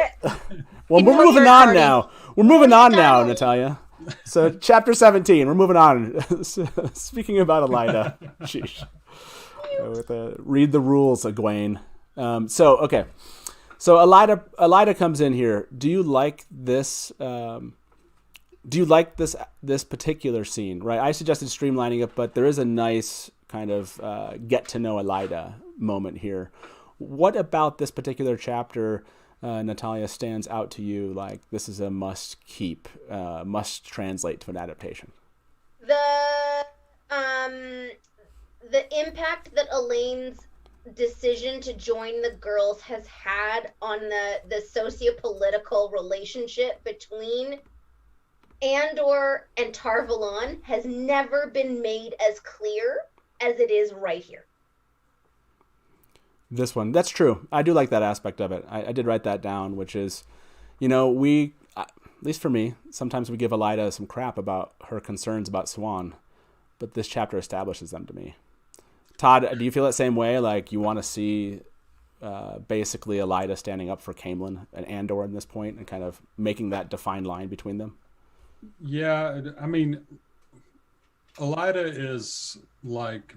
Speaker 2: well, we're moving on now. We're moving on now, Natalia. So chapter 17, we're moving on. Speaking about Elaida, sheesh. Read the rules, Egwene. Okay. So Elaida comes in here. Do you like this? Do you like this particular scene? Right, I suggested streamlining it, but there is a nice kind of get to know Elaida moment here. What about this particular chapter, Natalia, stands out to you? Like this is a must keep, must translate to an adaptation.
Speaker 3: The impact that Elaine's decision to join the girls has had on the socio-political relationship between Andor and Tar Valon has never been made as clear as it is right here.
Speaker 2: This one, that's true. I do like that aspect of it. I did write that down, which is, we, at least for me, sometimes we give Elaida some crap about her concerns about Swan, but this chapter establishes them to me. Todd, do you feel that same way? Like you want to see basically Elaida standing up for Caemlyn and Andor at this point and kind of making that defined line between them?
Speaker 4: Yeah, I mean, Elaida is like,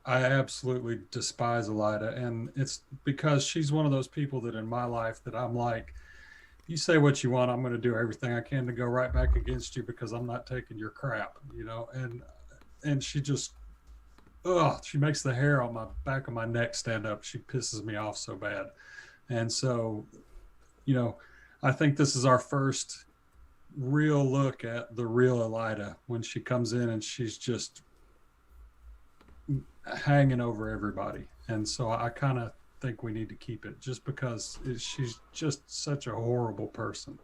Speaker 4: I absolutely despise Elaida, and it's because she's one of those people that in my life that I'm like, you say what you want, I'm going to do everything I can to go right back against you because I'm not taking your crap, and she just, she makes the hair on my back of my neck stand up. She pisses me off so bad. And so, I think this is our first real look at the real Elaida when she comes in and she's just hanging over everybody. And so I kind of think we need to keep it just because she's just such a horrible person.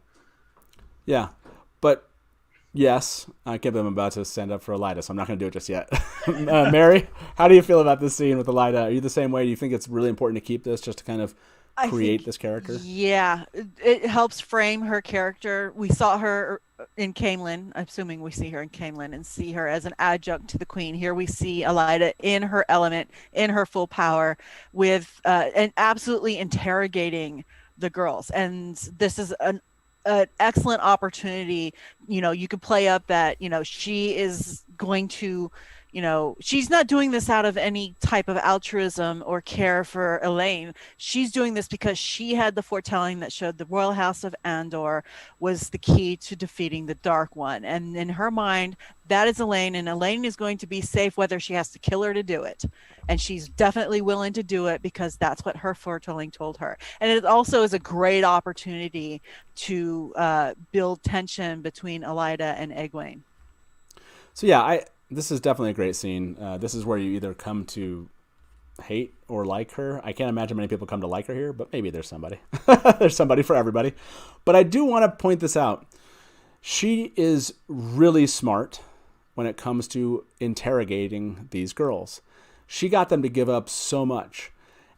Speaker 2: Yeah, but yes, I can't believe I'm about to stand up for Elaida, so I'm not going to do it just yet. Mary, how do you feel about this scene with Elaida? Are you the same way? Do you think it's really important to keep this just to kind of create this character?
Speaker 5: Yeah, it helps frame her character. We saw her in Caemlyn. I'm assuming we see her in Caemlyn and see her as an adjunct to the queen. Here we see Elaida in her element, in her full power, with and absolutely interrogating the girls. And this is an excellent opportunity. You could play up that she is going to, she's not doing this out of any type of altruism or care for Elaine. She's doing this because she had the foretelling that showed the royal house of Andor was the key to defeating the Dark One. And in her mind, that is Elaine, and Elaine is going to be safe whether she has to kill her to do it. And she's definitely willing to do it because that's what her foretelling told her. And it also is a great opportunity to build tension between Elaida and Egwene.
Speaker 2: So yeah, this is definitely a great scene. This is where you either come to hate or like her. I can't imagine many people come to like her here, but maybe there's somebody. There's somebody for everybody. But I do want to point this out. She is really smart when it comes to interrogating these girls. She got them to give up so much.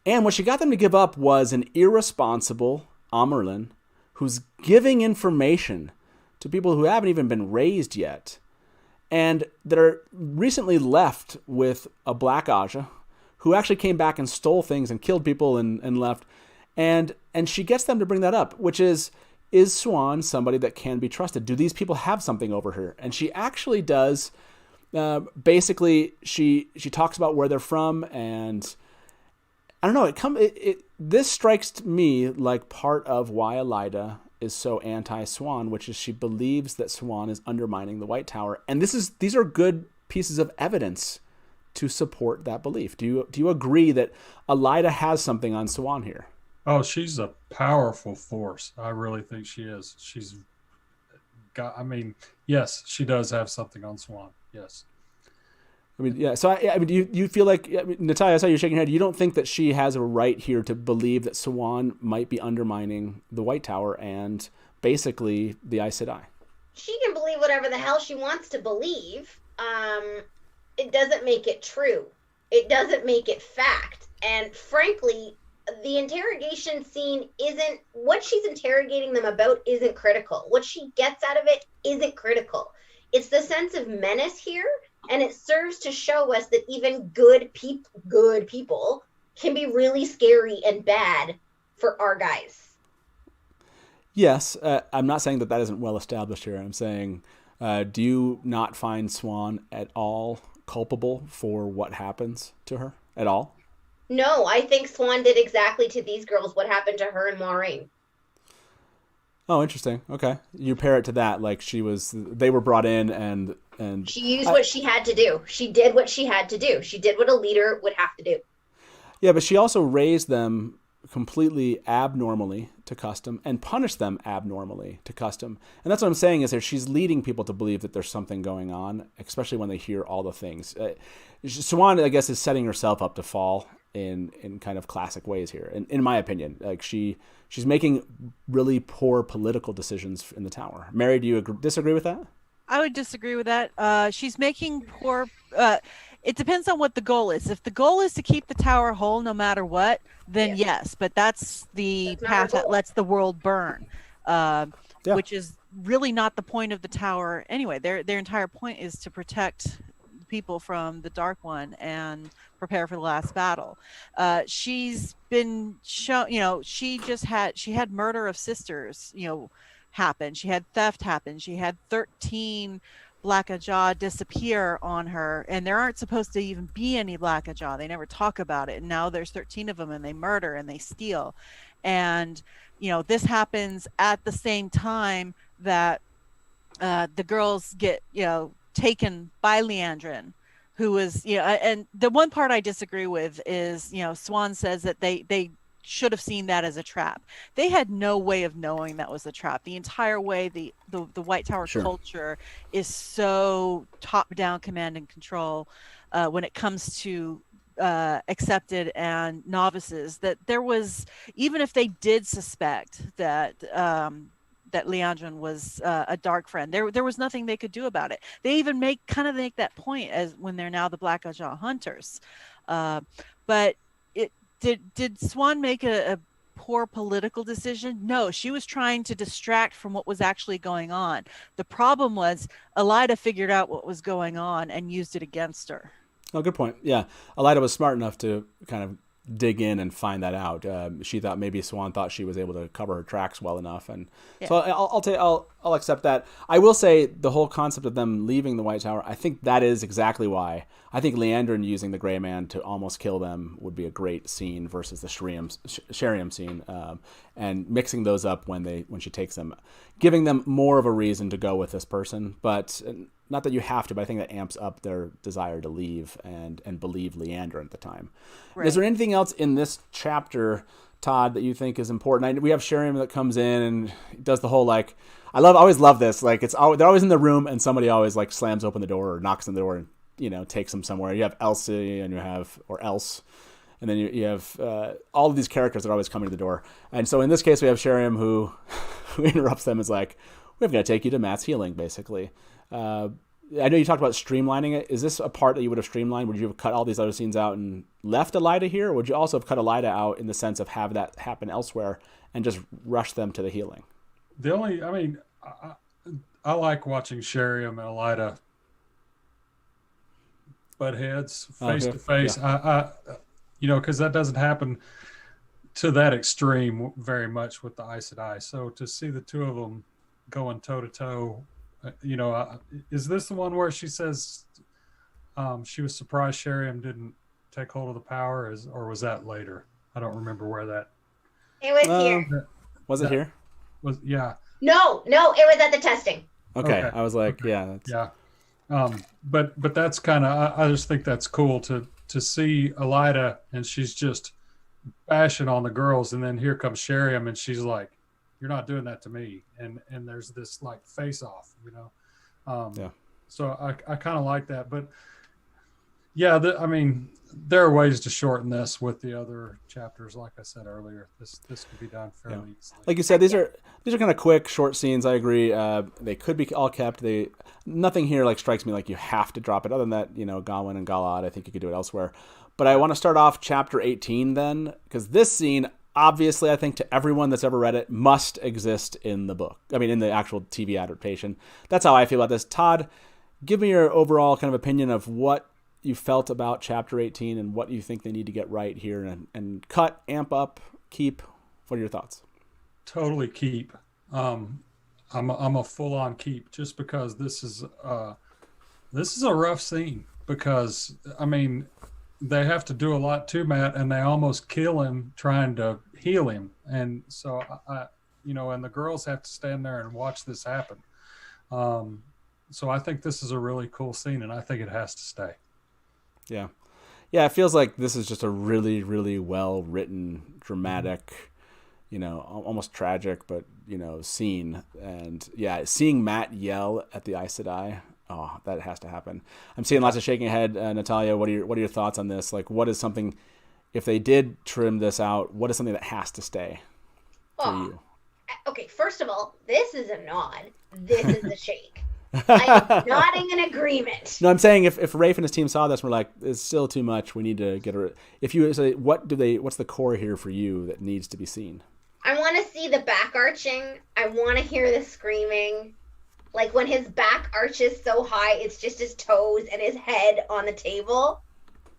Speaker 2: And what she got them to give up was an irresponsible Amyrlin who's giving information to people who haven't even been raised yet. And they're recently left with a Black Aja who actually came back and stole things and killed people and left. And she gets them to bring that up, which is Swan somebody that can be trusted? Do these people have something over her? And she actually does. Basically, she talks about where they're from, and I don't know. This strikes me like part of why Elaida is so anti-Swan, which is she believes that Swan is undermining the White Tower, and these are good pieces of evidence to support that belief. Do you agree that Elaida has something on Swan here?
Speaker 4: Oh, she's a powerful force. I really think she is. She's got. I mean, yes, she does have something on Swan. Yes.
Speaker 2: mean, yeah. So I mean, do you feel like, Natalia, I saw you shaking your head. You don't think that she has a right here to believe that Swan might be undermining the White Tower and basically the Aes Sedai?
Speaker 3: She can believe whatever the hell she wants to believe. It doesn't make it true. It doesn't make it fact. And frankly, the interrogation scene isn't what she's interrogating them about isn't critical. What she gets out of it isn't critical. It's the sense of menace here, and it serves to show us that even good people can be really scary and bad for our guys.
Speaker 2: Yes, I'm not saying that isn't well established here. I'm saying, do you not find Swan at all culpable for what happens to her at all?
Speaker 3: No, I think Swan did exactly to these girls what happened to her and Maureen.
Speaker 2: Oh, interesting. Okay. You pair it to that, like they were brought in and
Speaker 3: she used what she had to do. She did what she had to do. She did what a leader would have to do.
Speaker 2: Yeah, but she also raised them completely abnormally to custom and punished them abnormally to custom. And that's what I'm saying is that she's leading people to believe that there's something going on, especially when they hear all the things. Swan, I guess, is setting herself up to fall in kind of classic ways here, in my opinion. Like she's making really poor political decisions in the tower. Mary, do you disagree with that?
Speaker 5: I would disagree with that. She's making poor. It depends on what the goal is. If the goal is to keep the tower whole no matter what, then yes. But that's the path that lets the world burn, which is really not the point of the tower anyway. Their entire point is to protect people from the Dark One and prepare for the last battle. She's been shown, she had murder of sisters, happen. She had theft happen. She had 13 Black Ajah disappear on her, and there aren't supposed to even be any Black Ajah. They never talk about it. And now there's 13 of them, and they murder and they steal. And, this happens at the same time that the girls get, taken by Leandrin, who was, and the one part I disagree with is, Swan says that they should have seen that as a trap. They had no way of knowing that was a trap. The entire way the White Tower culture is so top-down command and control when it comes to accepted and novices, that there was, even if they did suspect that that Leandrin was a dark friend, there was nothing they could do about it. They even make that point as when they're now the Black Ajah hunters. But did Swan make a poor political decision? No, she was trying to distract from what was actually going on. The problem was Elaida figured out what was going on and used it against her.
Speaker 2: Oh, good point. Yeah, Elaida was smart enough to kind of dig in and find that out. She thought maybe Swan thought she was able to cover her tracks well enough, and so I'll accept that. I will say the whole concept of them leaving the White Tower, I think that is exactly why. I think Leandrin using the Gray Man to almost kill them would be a great scene versus the Sheriam scene, and mixing those up when she takes them, giving them more of a reason to go with this person, but not that you have to, but I think that amps up their desire to leave and believe Leandrin at the time. Right. Is there anything else in this chapter, Todd, that you think is important? We have Sheriam that comes in and does the whole, like, I always love this. Like, they're always in the room and somebody always like slams open the door or knocks on the door and, takes them somewhere. You have Elsie and Else. And then you have all of these characters that are always coming to the door. And so in this case, we have Sheriam who interrupts them, is like, we're going to take you to Matt's healing, basically. I know you talked about streamlining it. Is this a part that you would have streamlined? Would you have cut all these other scenes out and left Elaida here? Or would you also have cut Elaida out in the sense of have that happen elsewhere and just rush them to the healing?
Speaker 4: I like watching Sheriam and Elaida butt heads face to face. Because that doesn't happen to that extreme very much with the Aes Sedai. So to see the two of them going toe to toe, is this the one where she says she was surprised Sheriam didn't take hold of the power, or was that later? I don't remember where that.
Speaker 3: It was here.
Speaker 2: Was it here?
Speaker 3: No, it was at the testing.
Speaker 2: Okay. I was like, yeah.
Speaker 4: Yeah. But that's kind of, I just think that's cool to see Elaida, and she's just bashing on the girls, and then here comes Sheriam, and she's like, you're not doing that to me, and there's this like face off, So I kind of like that, but Yeah, I mean, there are ways to shorten this with the other chapters. Like I said earlier, this could be done fairly easily.
Speaker 2: Like you said, these are kind of quick, short scenes. I agree. They could be all kept. Nothing here like strikes me like you have to drop it. Other than that, Gawain and Galad, I think you could do it elsewhere. But I want to start off chapter 18 then, because this scene, obviously, I think to everyone that's ever read it, must exist in the book. I mean, in the actual TV adaptation. That's how I feel about this. Todd, give me your overall kind of opinion of what you felt about chapter 18 and what you think they need to get right here and cut, amp up, keep. What are your thoughts?
Speaker 4: Totally keep. I'm a full on keep, just because this is a rough scene, because I mean they have to do a lot to Matt, and they almost kill him trying to heal him, and so and the girls have to stand there and watch this happen. So I think this is a really cool scene, and I think it has to stay. Yeah.
Speaker 2: It feels like this is just a really, really well written, dramatic, almost tragic, but scene. And seeing Matt yell at the Aes Sedai, oh, that has to happen. I'm seeing lots of shaking head. Natalia, what are your thoughts on this? Like, what is something, if they did trim this out, what is something that has to stay for you?
Speaker 3: Okay, first of all, this is a nod. This is a shake. I'm nodding in agreement.
Speaker 2: No, I'm saying if Rafe and his team saw this and were like, it's still too much, we need to get rid. If you say, what's the core here for you that needs to be seen?
Speaker 3: I want to see the back arching. I want to hear the screaming. Like when his back arches so high, it's just his toes and his head on the table.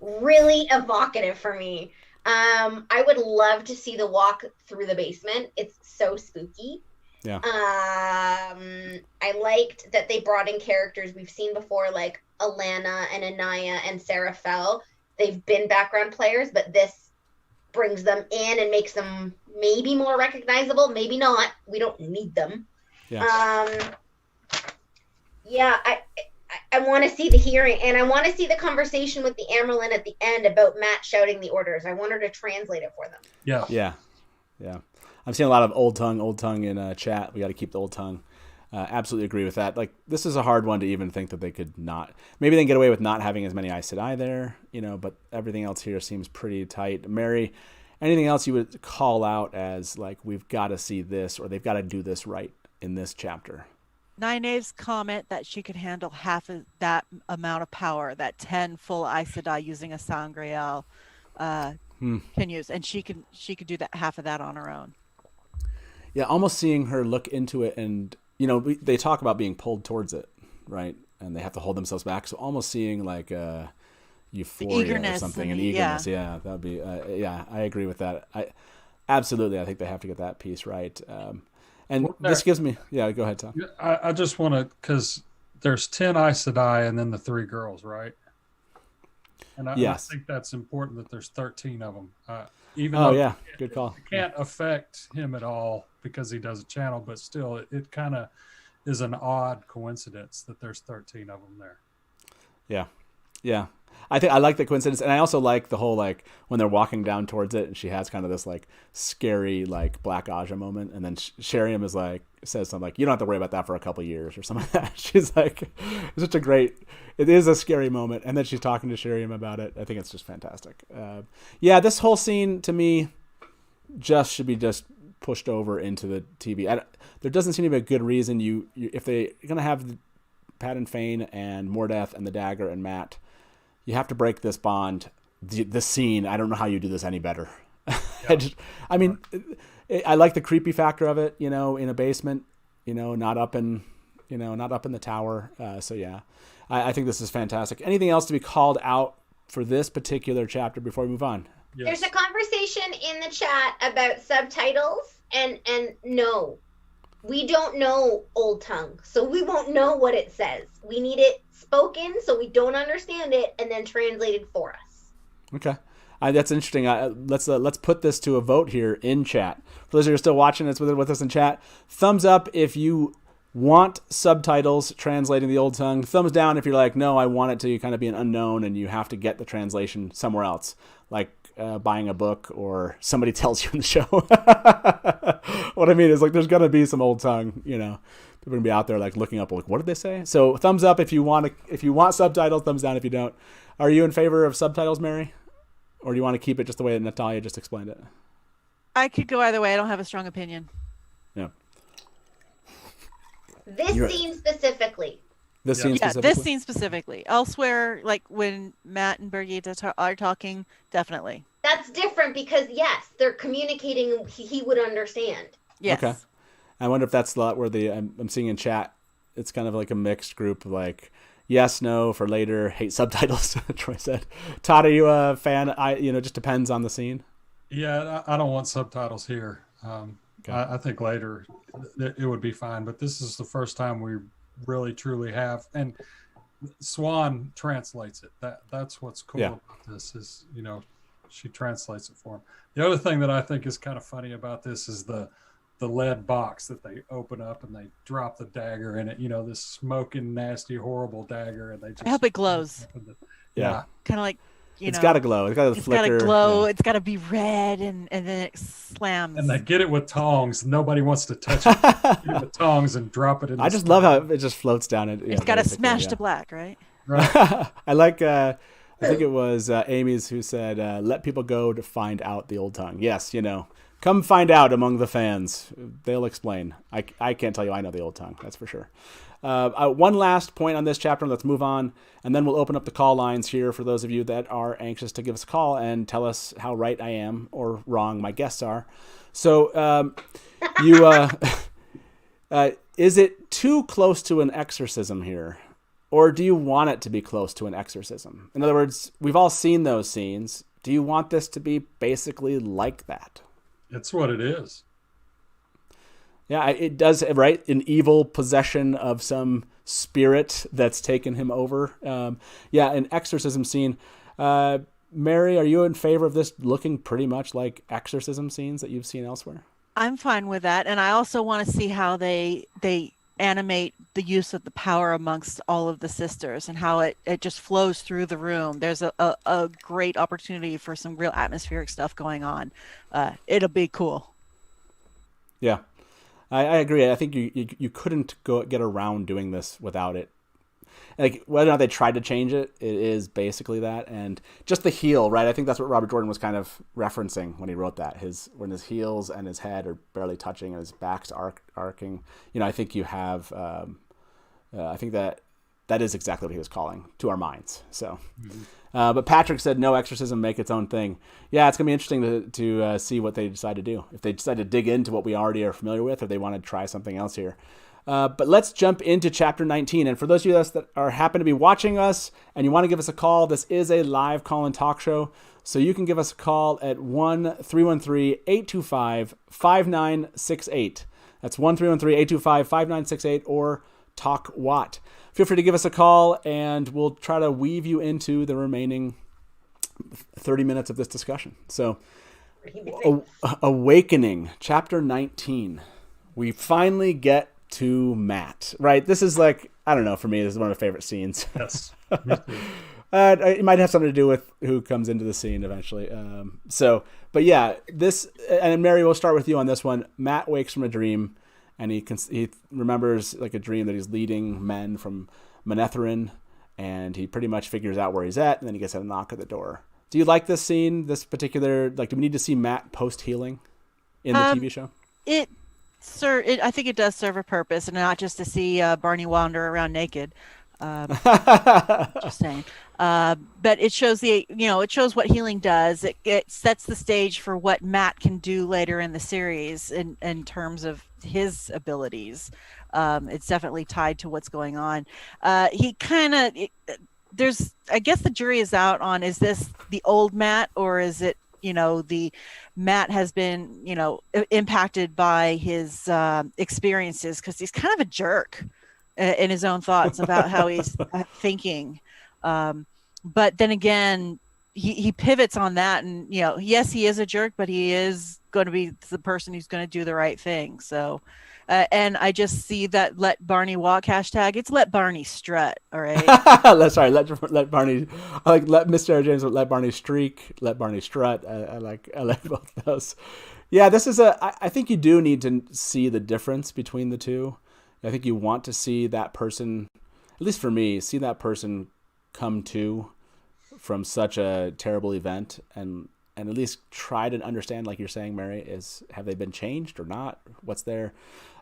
Speaker 3: Really evocative for me. I would love to see the walk through the basement. It's so spooky.
Speaker 2: Yeah.
Speaker 3: I liked that they brought in characters we've seen before, like Alana and Anaya and Sarah Fell. They've been background players, but this brings them in and makes them maybe more recognizable, maybe not. We don't need them.
Speaker 2: Yeah.
Speaker 3: I want to see the hearing, and I want to see the conversation with the Amerlin at the end about Matt shouting the orders. I want her to translate it for them.
Speaker 2: Yeah. I'm seeing a lot of old tongue in chat. We got to keep the old tongue. Absolutely agree with that. Like, this is a hard one to even think that they could not. Maybe they can get away with not having as many Aes Sedai there, but everything else here seems pretty tight. Mary, anything else you would call out as, like, we've got to see this, or they've got to do this right in this chapter?
Speaker 5: Nynaeve's comment that she could handle half of that amount of power, that 10 full Aes Sedai using a Sangreal can use, and she could do that, half of that on her own.
Speaker 2: Yeah, almost seeing her look into it, and they talk about being pulled towards it, right? And they have to hold themselves back. So almost seeing like euphoria or something, and eagerness. Yeah, that'd be. I agree with that. I think they have to get that piece right. This gives me. Yeah, go ahead, Tom.
Speaker 4: I just want to, because there's 10 Aes Sedai and then the 3 girls, right? And I think that's important that there's 13 of them. Even though
Speaker 2: good call.
Speaker 4: It can't affect him at all because he does a channel, but still, it kind of is an odd coincidence that there's 13 of them there.
Speaker 2: Yeah. I think I like the coincidence, and I also like the whole, like, when they're walking down towards it, and she has kind of this like scary like Black Aja moment, and then Sheriam is like says something like, "You don't have to worry about that for a couple of years" or something like that. She's like, it's such a great. It is a scary moment, and then she's talking to Sheriam about it. I think it's just fantastic. This whole scene to me should be pushed over into the TV. There doesn't seem to be a good reason if they're gonna have Pat and Fane and Mordeth and the Dagger and Matt. You have to break this bond. This scene, I don't know how you do this any better. I like the creepy factor of it, in a basement, not up in the tower. I think this is fantastic. Anything else to be called out for this particular chapter before we move on?
Speaker 3: Yes. There's a conversation in the chat about subtitles, and no, we don't know Old Tongue, so we won't know what it says. We need it spoken so we don't understand it, and then translated for us.
Speaker 2: Okay. That's interesting. Let's put this to a vote here in chat. For those who are still watching this with us in chat, thumbs up if you want subtitles translating the Old Tongue. Thumbs down if you're like, no, I want it to kind of be an unknown and you have to get the translation somewhere else, like buying a book or somebody tells you in the show. What I mean is, like, there's going to be some Old Tongue, people are going to be out there like looking up, like, what did they say? So thumbs up if you want subtitles, thumbs down if you don't. Are you in favor of subtitles, Mary? Or do you want to keep it just the way that Natalia just explained it?
Speaker 5: I could go either way. I don't have a strong opinion.
Speaker 2: Yeah.
Speaker 3: This scene specifically.
Speaker 2: This scene
Speaker 5: Yeah,
Speaker 2: specifically?
Speaker 5: this scene specifically. Elsewhere, like when Matt and Birgitta are talking, definitely.
Speaker 3: That's different because, yes, they're communicating. He would understand.
Speaker 5: Yes.
Speaker 2: Okay. I wonder if that's the lot where I'm seeing in chat, it's kind of like a mixed group, like yes, no, for later, hate subtitles, Troy said. Todd, are you a fan? Just depends on the scene.
Speaker 4: Yeah, I don't want subtitles here. I think later it would be fine, but this is the first time we really truly have, and Swan translates it. That's what's cool about this is, she translates it for him. The other thing that I think is kind of funny about this is the lead box that they open up and they drop the dagger in it, this smoking, nasty, horrible dagger, and they just,
Speaker 5: I hope it glows.
Speaker 2: Yeah.
Speaker 5: Kind of like,
Speaker 2: it's got to glow. It's got to flicker.
Speaker 5: It's got to glow.
Speaker 2: Yeah.
Speaker 5: It's got to be red, and then it slams.
Speaker 4: And they get it with tongs. Nobody wants to touch it. Get it with tongs and drop it in.
Speaker 2: I just love how it just floats down.
Speaker 5: It's got to smash to black, right?
Speaker 4: Right.
Speaker 2: I like. I think it was Amy's who said, "Let people go to find out the old tongue." Yes, come find out among the fans. They'll explain. I can't tell you I know the old tongue. That's for sure. One last point on this chapter. Let's move on, and then we'll open up the call lines here for those of you that are anxious to give us a call and tell us how right I am or wrong my guests are. So, is it too close to an exorcism here, or do you want it to be close to an exorcism? In other words, we've all seen those scenes. Do you want this to be basically like that?
Speaker 4: It's what it is.
Speaker 2: Yeah, it does, right? An evil possession of some spirit that's taken him over. An exorcism scene. Mary, are you in favor of this looking pretty much like exorcism scenes that you've seen elsewhere?
Speaker 5: I'm fine with that. And I also want to see how they animate the use of the power amongst all of the sisters and how it just flows through the room. There's a great opportunity for some real atmospheric stuff going on. It'll be cool.
Speaker 2: Yeah. I agree. I think you couldn't get around doing this without it. Like whether or not they tried to change it, it is basically that. And just the heel, right? I think that's what Robert Jordan was kind of referencing when he wrote that. When his heels and his head are barely touching and his back's arcing. I think you have. I think that is exactly what he was calling to our minds. So. But Patrick said, no exorcism, make its own thing. Yeah, it's going to be interesting to see what they decide to do. If they decide to dig into what we already are familiar with, or they want to try something else here. But let's jump into Chapter 19. And for those of you that happen to be watching us and you want to give us a call, this is a live call and talk show. So you can give us a call at 1-313-825-5968. That's 1-313-825-5968 or Talk Watt. Feel free to give us a call, and we'll try to weave you into the remaining 30 minutes of this discussion. So, Awakening, Chapter 19. We finally get to Matt, right? This is like, I don't know, for me, this is one of my favorite scenes.
Speaker 4: Yes.
Speaker 2: It might have something to do with who comes into the scene eventually. But yeah, this, and Mary, we'll start with you on this one. Matt wakes from a dream. And he remembers like a dream that he's leading men from Manetheren, and he pretty much figures out where he's at, and then he gets a knock at the door. Do you like this scene, this particular, do we need to see Matt post-healing in the TV show?
Speaker 5: I think it does serve a purpose, and not just to see Barney wander around naked. Just saying. But it shows it shows what healing does. It sets the stage for what Matt can do later in the series in terms of his abilities. It's definitely tied to what's going on. I guess the jury is out on, is this the old Matt, or is it, the Matt has been, impacted by his experiences, because he's kind of a jerk in his own thoughts about how he's thinking. But then again, he pivots on that, and yes, he is a jerk, but he is going to be the person who's going to do the right thing. So and I just see that let Barney walk hashtag. It's let Barney strut. All right.
Speaker 2: Sorry, let Barney. Let Mr. James let Barney streak. Let Barney strut. I like both of those. Yeah, this is I think you do need to see the difference between the two. I think you want to see that person, at least for me, see that person come to from such a terrible event and at least try to understand, like you're saying, Mary, have they been changed or not? What's there?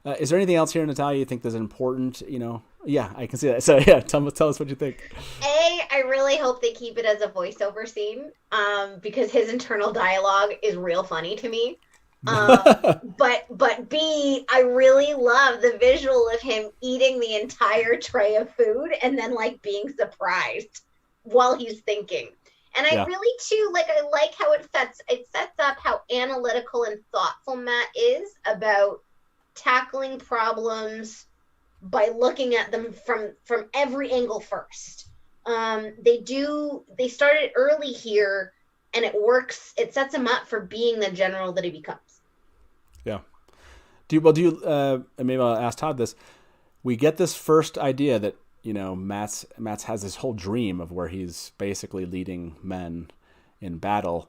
Speaker 2: Is there anything else here, Natalia, you think is important? Yeah, I can see that. So yeah, tell us what you think.
Speaker 3: I really hope they keep it as a voiceover scene, because his internal dialogue is real funny to me. But B, I really love the visual of him eating the entire tray of food and then like being surprised while he's thinking. And I really too I like how it sets up how analytical and thoughtful Matt is about tackling problems by looking at them from every angle first. They started early here, and it works. It sets him up for being the general that he becomes.
Speaker 2: Yeah. Maybe I'll ask Todd this. We get this first idea that, Matt's has this whole dream of where he's basically leading men in battle.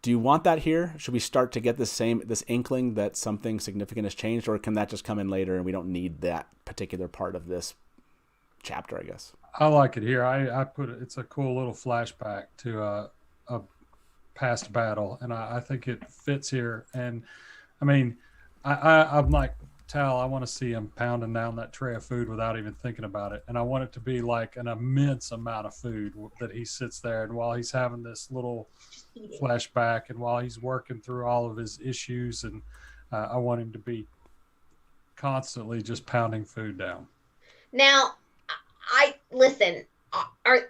Speaker 2: Do you want that here? Should we start to get this inkling that something significant has changed, or can that just come in later and we don't need that particular part of this chapter, I guess?
Speaker 4: I like it here. I put it, it's a cool little flashback to a past battle, and I think it fits here. And I mean, I'm like, Tal, I want to see him pounding down that tray of food without even thinking about it. And I want it to be like an immense amount of food that he sits there, and while he's having this little flashback and while he's working through all of his issues, and I want him to be constantly just pounding food down.
Speaker 3: Now, listen, are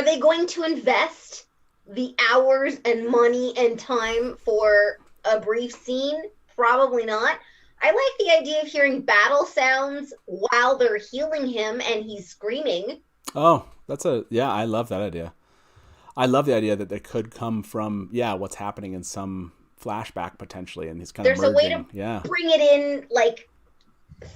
Speaker 3: they going to invest the hours and money and time for a brief scene? Probably not. I like the idea of hearing battle sounds while they're healing him and he's screaming.
Speaker 2: Oh, I love that idea. I love the idea that they could come from, what's happening in some flashback potentially, and he's kind of merging.
Speaker 3: There's a way to bring it in, like,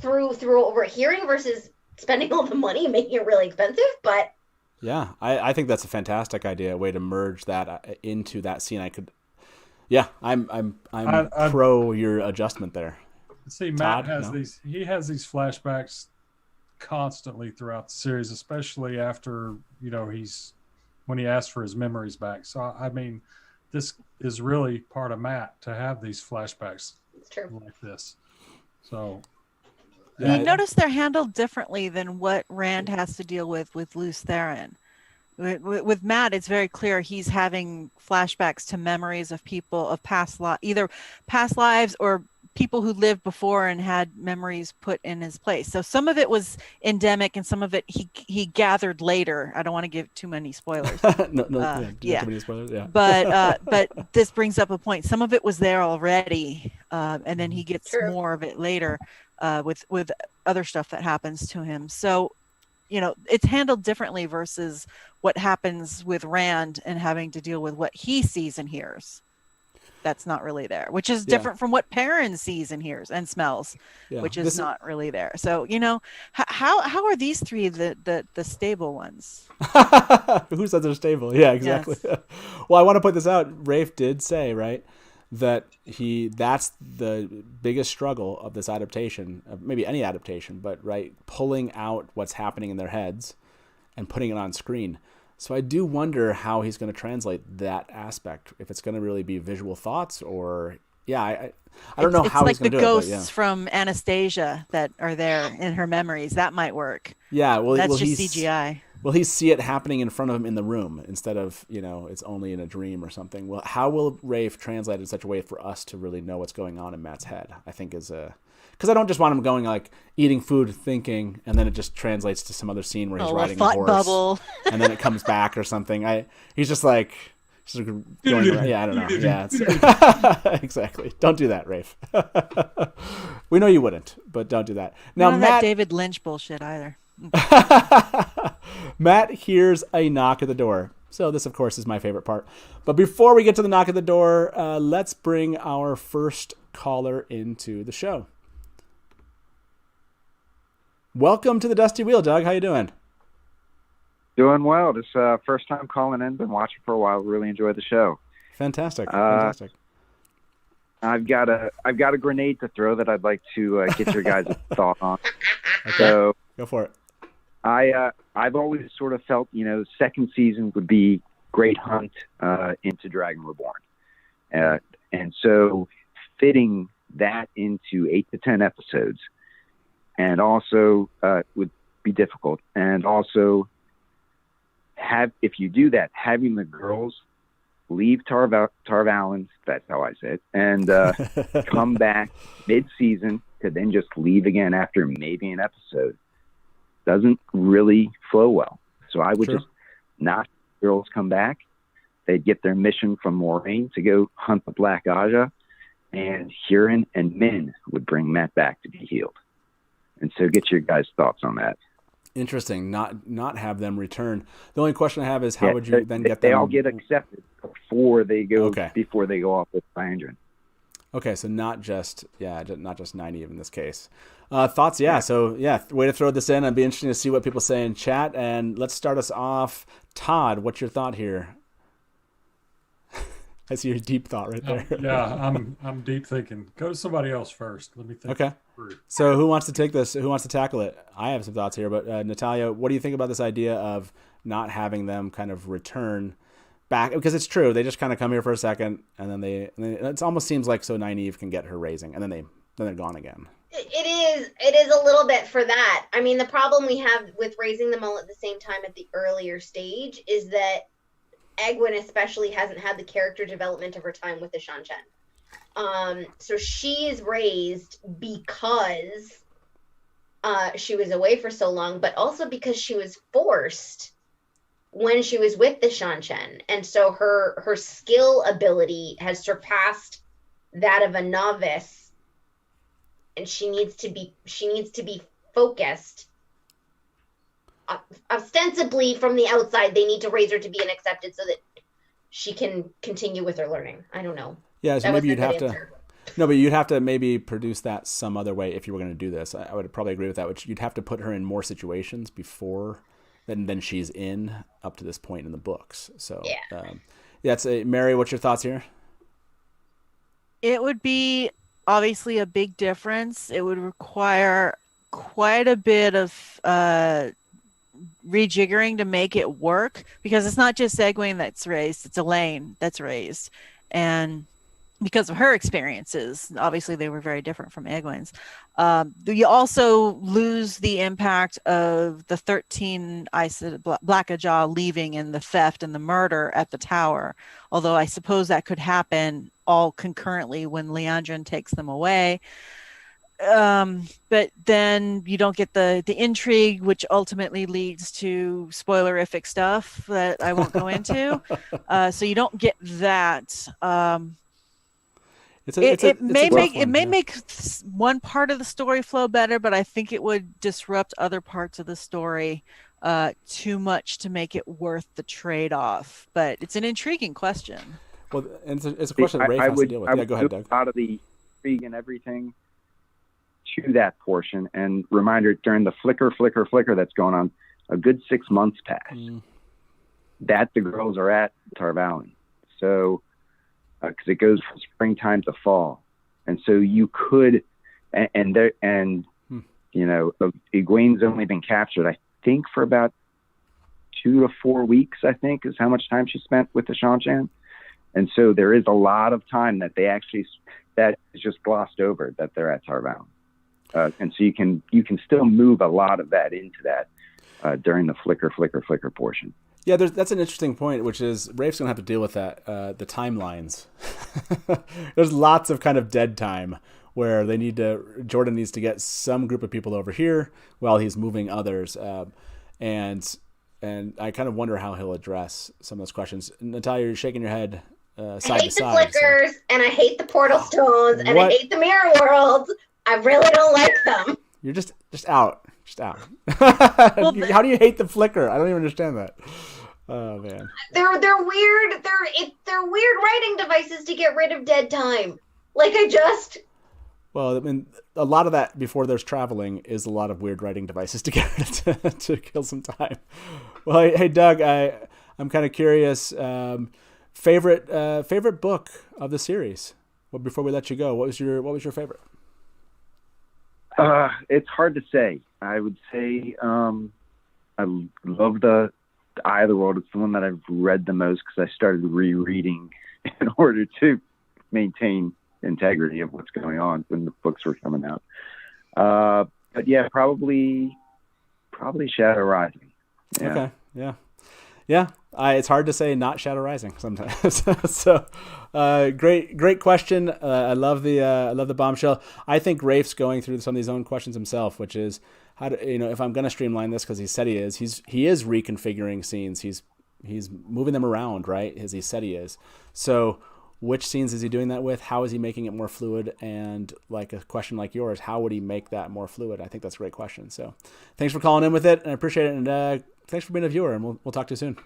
Speaker 3: through overhearing versus spending all the money and making it really expensive, but...
Speaker 2: Yeah, I think that's a fantastic idea, a way to merge that into that scene. I'm pro your adjustment there.
Speaker 4: See, Matt has these flashbacks constantly throughout the series, especially after, when he asked for his memories back. So, I mean, this is really part of Matt to have these flashbacks like this. So,
Speaker 5: you notice they're handled differently than what Rand has to deal with Luce Theron. With Matt, it's very clear he's having flashbacks to memories of people of either past lives or people who lived before and had memories put in his place. So some of it was endemic and some of it he gathered later. I don't want to give too many spoilers.
Speaker 2: Too many spoilers. Yeah.
Speaker 5: But this brings up a point. Some of it was there already, and then he gets more of it later with other stuff that happens to him. So, it's handled differently versus what happens with Rand and having to deal with what he sees and hears. That's not really there, which is different from what Perrin sees and hears and smells, which is not really there. So, how are these three the stable ones?
Speaker 2: Who said they're stable? Yeah, exactly. Yes. Well, I want to put this out. Rafe did say, right, that that's the biggest struggle of this adaptation, of maybe any adaptation, but right, pulling out what's happening in their heads and putting it on screen. So I do wonder how he's going to translate that aspect, if it's going to really be visual thoughts or I don't know how he's going to do it. It's like the
Speaker 5: ghosts from Anastasia that are there in her memories. That might work.
Speaker 2: Yeah, well,
Speaker 5: that's just CGI.
Speaker 2: Will he see it happening in front of him in the room instead of, it's only in a dream or something? Well, how will Rafe translate it in such a way for us to really know what's going on in Matt's head? I think is because I don't just want him going like eating food, thinking, and then it just translates to some other scene where he's riding a horse,
Speaker 5: bubble.
Speaker 2: And then it comes back or something. He's just like going around. Yeah, I don't know. Yeah, it's, exactly. Don't do that, Rafe. We know you wouldn't, but don't do that. Now,
Speaker 5: none of
Speaker 2: Matt,
Speaker 5: that David Lynch bullshit either.
Speaker 2: Matt hears a knock at the door. So this, of course, is my favorite part. But before we get to the knock at the door, let's bring our first caller into the show. Welcome to the Dusty Wheel, Doug. How you doing?
Speaker 6: Doing well. This first time calling in. Been watching for a while. Really enjoyed the show.
Speaker 2: Fantastic. Fantastic.
Speaker 6: I've got a grenade to throw that I'd like to get your guys' thought on.
Speaker 2: Okay.
Speaker 6: So
Speaker 2: go for it.
Speaker 6: I've always sort of felt, the second season would be great hunt into Dragon Reborn. And so fitting that into 8 to 10 episodes and also would be difficult. And also if you do that, having the girls leave Tarvalon, that's how I say it, and come back mid-season to then just leave again after maybe an episode doesn't really flow well. So I would just not girls come back. They'd get their mission from Moraine to go hunt the Black Aja, and Huron and Min would bring Matt back to be healed. And so get your guys' thoughts on that.
Speaker 2: Interesting. Not have them return. The only question I have is how would you then get them?
Speaker 6: They all get accepted before they go off with Lyandrin.
Speaker 2: Okay, so not just Nynaeve in this case. Thoughts? Yeah. So way to throw this in. It'd be interesting to see what people say in chat. And let's start us off. Todd, what's your thought here? I see your deep thought right there.
Speaker 4: I'm deep thinking. Go to somebody else first. Let me think.
Speaker 2: Okay. So who wants to take this? Who wants to tackle it? I have some thoughts here, but Natalia, what do you think about this idea of not having them kind of return back? Because it's true, they just kind of come here for a second, and then it almost seems like so Nynaeve can get her raising, and then they're gone again.
Speaker 3: It is a little bit for that. I mean, the problem we have with raising them all at the same time at the earlier stage is that Egwene especially hasn't had the character development of her time with the Shan-Chen. So she is raised because she was away for so long, but also because she was forced when she was with the Shan-Chen. And so her skill ability has surpassed that of a novice, and she needs to be focused. Ostensibly from the outside, they need to raise her to be an accepted so that she can continue with her learning. I don't know.
Speaker 2: Yeah, so maybe you'd have to. No, but you'd have to maybe produce that some other way if you were going to do this. I would probably agree with that. Which you'd have to put her in more situations before than she's in up to this point in the books. So it's Mary. What's your thoughts here?
Speaker 5: It would be obviously a big difference. It would require quite a bit of rejiggering to make it work, because it's not just Egwene that's raised, it's Elaine that's raised. And because of her experiences, obviously they were very different from Egwene's. You also lose the impact of the 13 Black Aja leaving and the theft and the murder at the tower. Although I suppose that could happen all concurrently when Liandrin takes them away. But then you don't get the intrigue, which ultimately leads to spoilerific stuff that I won't go into. So you don't get that. It may make one part of the story flow better, but I think it would disrupt other parts of the story too much to make it worth the trade-off. But it's an intriguing question.
Speaker 2: Well, and it's a question that Rafe has to deal with. Yeah, go ahead, Doug.
Speaker 6: Out of the intrigue and everything to that portion, and reminder, during the flicker that's going on, a good 6 months passed that the girls are at Tarvalon. So because it goes from springtime to fall, and so you could Egwene's only been captured, I think, for about 2 to 4 weeks, I think is how much time she spent with the Shan-Chen. And so there is a lot of time that that is just glossed over, that they're at Tarvalon. And so you can still move a lot of that into that during the flicker portion.
Speaker 2: Yeah, that's an interesting point, which is Rafe's gonna have to deal with that. The timelines. There's lots of kind of dead time where Jordan needs to get some group of people over here while he's moving others, and I kind of wonder how he'll address some of those questions. Natalia, you're shaking your head side to side.
Speaker 3: I hate the flickers, and I hate the portal stones, and I hate the mirror worlds. I really don't like them. You're
Speaker 2: just out. Well, how do you hate the flicker? I don't even understand that. Oh man.
Speaker 3: They're weird. They're weird writing devices to get rid of dead time.
Speaker 2: Well, I mean, a lot of that before there's traveling is a lot of weird writing devices to get to kill some time. Well, hey Doug, I'm kind of curious. Favorite book of the series? Well, before we let you go, what was your favorite?
Speaker 6: It's hard to say. I would say I love the Eye of the World. It's the one that I've read the most because I started rereading in order to maintain integrity of what's going on when the books were coming out. But yeah, probably Shadow Rising. Yeah.
Speaker 2: Okay. Yeah. It's hard to say not Shadow Rising sometimes. So, great question. I love the bombshell. I think Rafe's going through some of his own questions himself, which is how to, if I'm going to streamline this, because he said he is, he is reconfiguring scenes. He's moving them around, right? As he said he is. So which scenes is he doing that with? How is he making it more fluid? And like a question like yours, how would he make that more fluid? I think that's a great question. So thanks for calling in with it, and I appreciate it. And thanks for being a viewer, and we'll talk to you soon.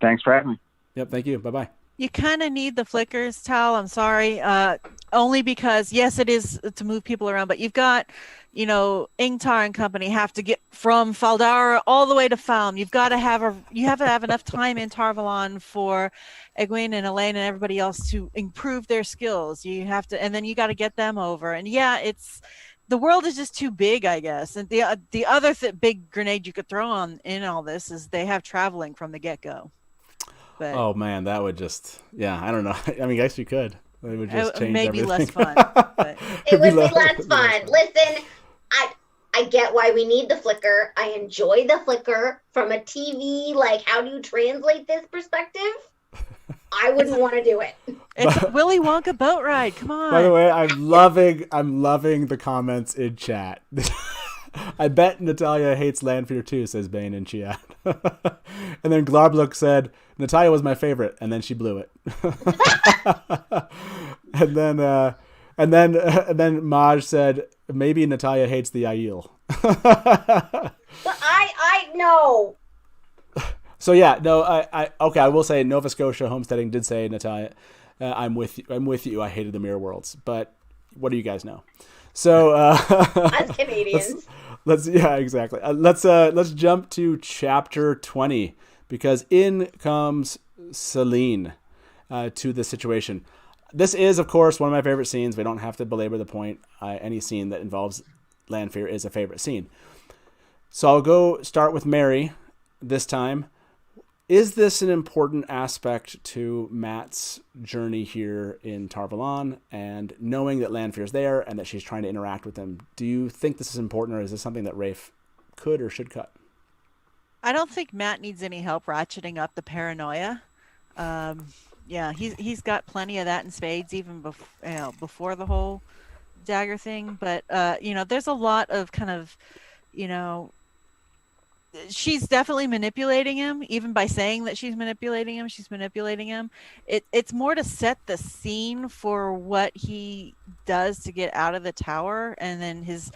Speaker 6: Thanks for having me.
Speaker 2: Yep. Thank you. Bye-bye.
Speaker 5: You kind of need the flickers, Tal. I'm sorry. Only because, yes, it is to move people around, but you've got, Ingtar and company have to get from Faldara all the way to Falm. You have to have enough time in Tarvalon for Egwene and Elaine and everybody else to improve their skills. You have to, and then you got to get them over. And yeah, the world is just too big, I guess. And the other big grenade you could throw on in all this is they have traveling from the get-go. But
Speaker 2: oh man, that would just, I don't know. I mean, I guess you could. It would just change
Speaker 5: maybe
Speaker 2: everything.
Speaker 5: less fun. But
Speaker 3: it would be less fun. Listen, I get why we need the flicker. I enjoy the flicker from a TV. Like, how do you translate this perspective? I wouldn't want to do it.
Speaker 5: It's a Willy Wonka boat ride. Come on.
Speaker 2: By the way, I'm loving the comments in chat. I bet Natalia hates Lanfear too, says Bane in chat. And then Glarblook said, Natalia was my favorite, and then she blew it. and then Maj said, maybe Natalia hates the Aiel.
Speaker 3: But I know.
Speaker 2: So yeah, no, I will say Nova Scotia Homesteading did say, Natalia, I'm with you. I hated the Mirror Worlds, but what do you guys know? So
Speaker 3: Us Canadians.
Speaker 2: Exactly. Let's jump to chapter 20, because in comes Celine to the situation. This is, of course, one of my favorite scenes. We don't have to belabor the point. Any scene that involves Lanfear is a favorite scene. So I'll go start with Mary this time. Is this an important aspect to Matt's journey here in Tarvalon, and knowing that Lanfear's there and that she's trying to interact with him? Do you think this is important, or is this something that Rafe could or should cut?
Speaker 5: I don't think Matt needs any help ratcheting up the paranoia. He's got plenty of that in spades, even before the whole dagger thing. But there's a lot of kind of, she's definitely manipulating him. Even by saying that she's manipulating him, It's more to set the scene for what he does to get out of the tower, and then his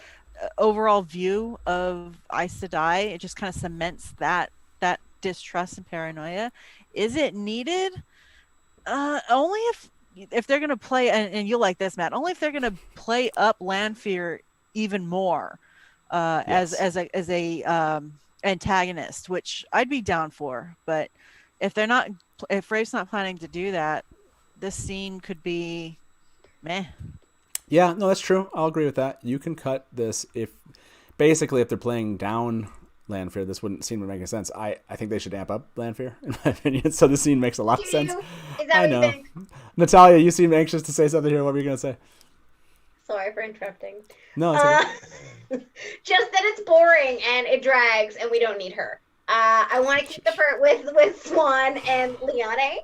Speaker 5: overall view of Aes Sedai. It just kind of cements that distrust and paranoia. Is it needed? Only if they're going to play, and you'll like this, Matt, only if they're going to play up Lanfear even more as a antagonist, which I'd be down for. But if Rafe's not planning to do that, this scene could be meh.
Speaker 2: Yeah, no, that's true. I'll agree with that. You can cut this if they're playing down Lanfear. This wouldn't seem to make sense. I think they should amp up Lanfear, in my opinion. So the scene makes a lot of sense.
Speaker 3: Is that
Speaker 2: I know. Natalia, you seem anxious to say something here. What were you going to say?
Speaker 3: Sorry for interrupting.
Speaker 2: No, it's okay.
Speaker 3: Just that it's boring and it drags, and we don't need her. I want to keep the part with Swan and Liane,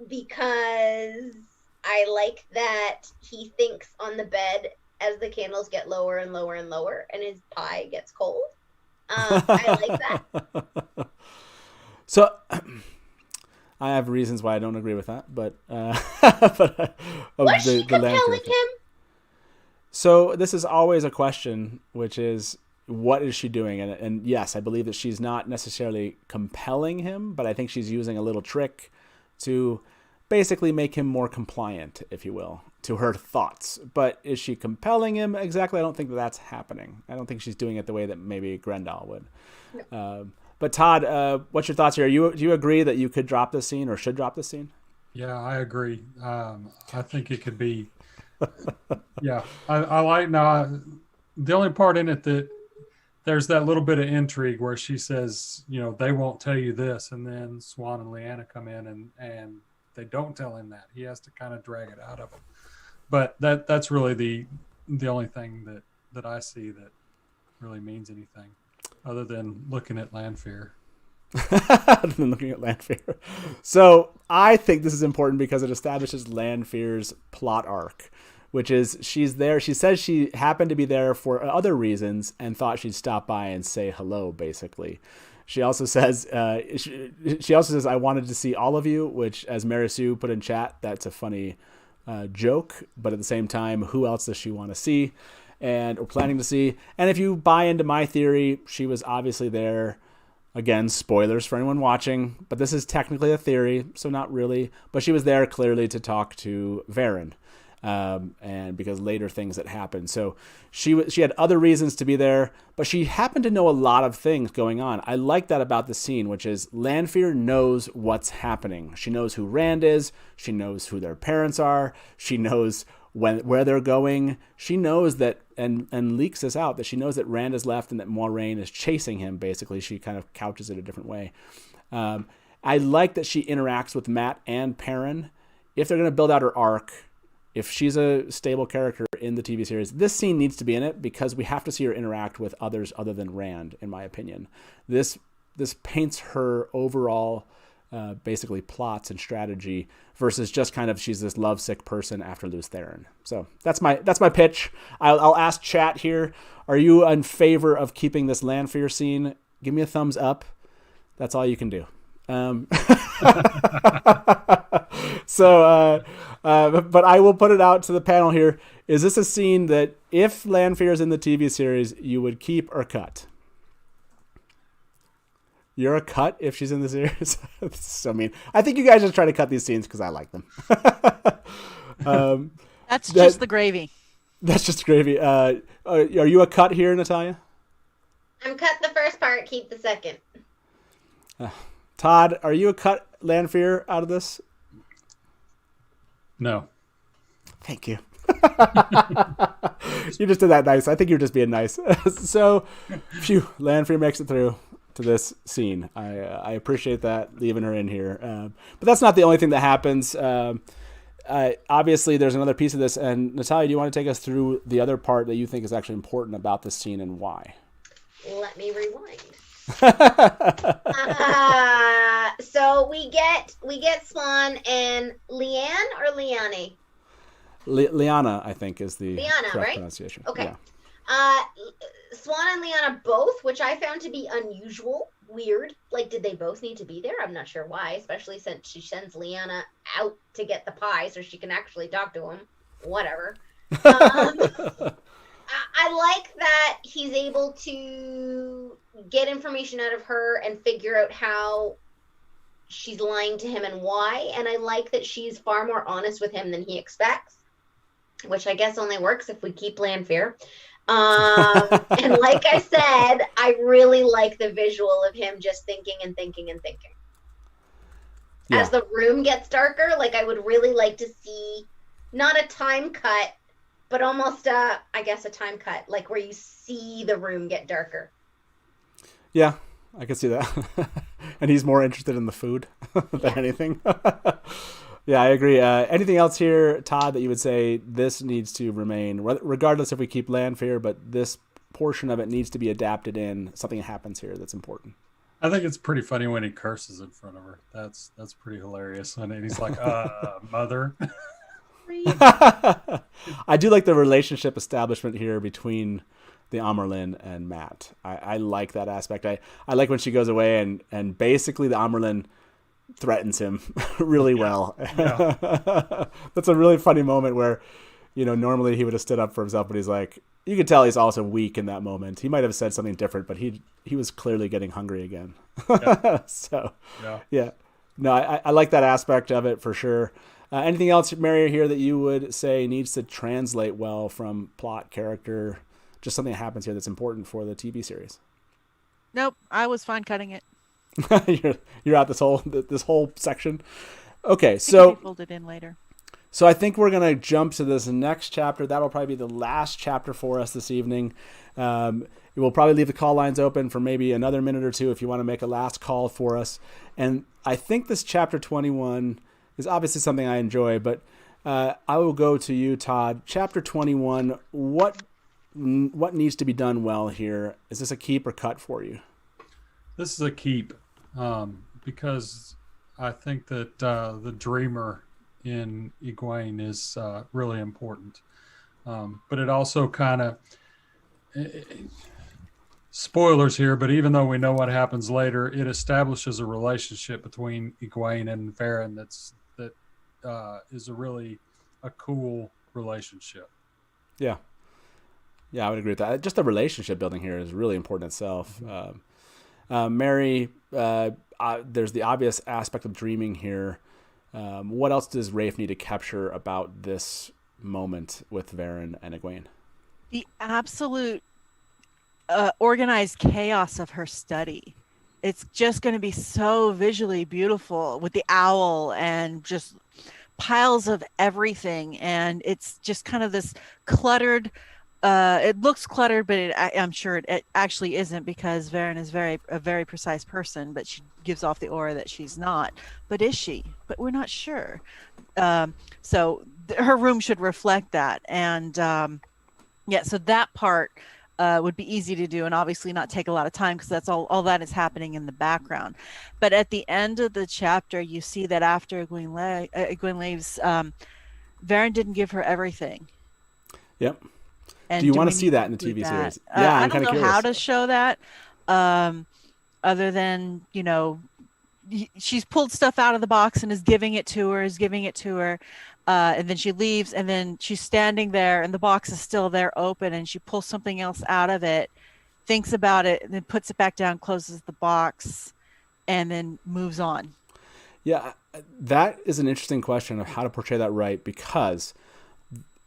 Speaker 3: because I like that he thinks on the bed as the candles get lower and lower and lower, and his pie gets cold. I like that.
Speaker 2: So I have reasons why I don't agree with that, but
Speaker 3: was she compelling him?
Speaker 2: So this is always a question, which is, what is she doing? And yes, I believe that she's not necessarily compelling him, but I think she's using a little trick to basically make him more compliant, if you will, to her thoughts. But is she compelling him? Exactly. I don't think that's happening. I don't think she's doing it the way that maybe Grendel would. No. But Todd, what's your thoughts here? Do you agree that you could drop this scene or should drop this scene?
Speaker 4: Yeah, I agree. I think it could be. Yeah, I like. Now, the only part in it that there's that little bit of intrigue where she says, they won't tell you this, and then Swan and Leanna come in and they don't tell him that. He has to kind of drag it out of him. But that's really the only thing that I see that really means anything, other than looking at Lanfear.
Speaker 2: Other than looking at Lanfear. So I think this is important because it establishes Lanfear's plot arc, which is she's there. She says she happened to be there for other reasons and thought she'd stop by and say hello, basically. She also says, I wanted to see all of you, which, as Mary Sue put in chat, that's a funny joke. But at the same time, who else does she want to see or planning to see? And if you buy into my theory, she was obviously there. Again, spoilers for anyone watching, but this is technically a theory, so not really. But she was there clearly to talk to Varen, and because later things that happened. So she had other reasons to be there, but she happened to know a lot of things going on. I like that about the scene, which is Lanfear knows what's happening. She knows who Rand is. She knows who their parents are. She knows where they're going. She knows that, and leaks this out, that she knows that Rand has left and that Moiraine is chasing him, basically. She kind of couches it a different way. I like that she interacts with Matt and Perrin. If they're going to build out her arc, if she's a stable character in the TV series, this scene needs to be in it because we have to see her interact with others other than Rand, in my opinion. This paints her overall basically plots and strategy versus just kind of she's this lovesick person after Luce Theron. So that's my pitch. I'll ask chat here. Are you in favor of keeping this Lanfear scene? Give me a thumbs up. That's all you can do. But I will put it out to the panel here. Is this a scene that if Lanfear is in the TV series, you would keep or cut? You're a cut if she's in the series. This is so mean. I think you guys just try to cut these scenes because I like them.
Speaker 5: That's just the gravy.
Speaker 2: That's just gravy. Are you a cut here, Natalia?
Speaker 3: I'm cut the first part, keep the second.
Speaker 2: Todd, are you a cut Lanfear out of this?
Speaker 4: No.
Speaker 2: Thank you. You just did that nice. I think you're just being nice. So, phew, Lanfear makes it through to this scene. I appreciate that, leaving her in here. But that's not the only thing that happens. Obviously, there's another piece of this. And Natalia, do you want to take us through the other part that you think is actually important about this scene and why?
Speaker 3: Let me rewind. So we get Swan and Leanne or Liane?
Speaker 2: Liana, I think, is the correct
Speaker 3: right?
Speaker 2: pronunciation.
Speaker 3: Okay.
Speaker 2: Yeah.
Speaker 3: Swan and Liana both, which I found to be unusual, weird. Like, did they both need to be there? I'm not sure why, especially since she sends Liana out to get the pie so she can actually talk to him. Whatever. I like that he's able to get information out of her and figure out how she's lying to him and why. And I like that she's far more honest with him than he expects, which I guess only works if we keep Lanfear. And like I said, I really like the visual of him just thinking and thinking and thinking. Yeah. As the room gets darker, like I would really like to see not a time cut, but almost a time cut, like where you see the room get darker.
Speaker 2: Yeah, I can see that. And he's more interested in the food than anything. Yeah, I agree. Anything else here, Todd, that you would say this needs to remain, regardless if we keep Lanfear, but this portion of it needs to be adapted in, something happens here that's important?
Speaker 4: I think it's pretty funny when he curses in front of her. That's pretty hilarious. And he's like, mother.
Speaker 2: I do like the relationship establishment here between the Amyrlin and Matt. I like that aspect. I like when she goes away and basically the Amyrlin threatens him really well. Yeah. That's a really funny moment where, normally he would have stood up for himself, but he's like, you could tell he's also weak in that moment. He might have said something different, but he was clearly getting hungry again. Yeah. So, yeah. No, I like that aspect of it for sure. Anything else, Mary, here that you would say needs to translate well from plot, character, just something that happens here that's important for the TV series?
Speaker 5: Nope, I was fine cutting it.
Speaker 2: You're out this whole section. Okay, so
Speaker 5: fold it in later.
Speaker 2: So I think we're going to jump to this next chapter. That'll probably be the last chapter for us this evening. We'll probably leave the call lines open for maybe another minute or two if you want to make a last call for us. And I think this chapter 21 is obviously something I enjoy, but I will go to you, Todd. Chapter 21, what needs to be done well here? Is this a keep or cut for you?
Speaker 4: This is a keep, because I think that the dreamer in Egwene is really important. But it also kind of, spoilers here, but even though we know what happens later, it establishes a relationship between Egwene and Varen that is a cool relationship.
Speaker 2: Yeah, I would agree with that. Just the relationship building here is really important itself. Mary, there's the obvious aspect of dreaming here. What else does Rafe need to capture about this moment with Varen and Egwene?
Speaker 5: The absolute organized chaos of her study. It's just going to be so visually beautiful with the owl and just piles of everything. And it's just kind of this cluttered, it looks cluttered, but I'm sure it actually isn't, because Varen is a very precise person, but she gives off the aura that she's not. But is she? But we're not sure. So her room should reflect that. And so that part would be easy to do and obviously not take a lot of time, because that's all that is happening in the background. But at the end of the chapter, you see that after Egwene leaves, Varen didn't give her everything.
Speaker 2: Yep.
Speaker 5: And
Speaker 2: do you want to see that in the TV series?
Speaker 5: Yeah, I don't know how to show that, other than, she's pulled stuff out of the box and is giving it to her, and then she leaves, and then she's standing there, and the box is still there open, and she pulls something else out of it, thinks about it, and then puts it back down, closes the box, and then moves on.
Speaker 2: Yeah, that is an interesting question of how to portray that right, because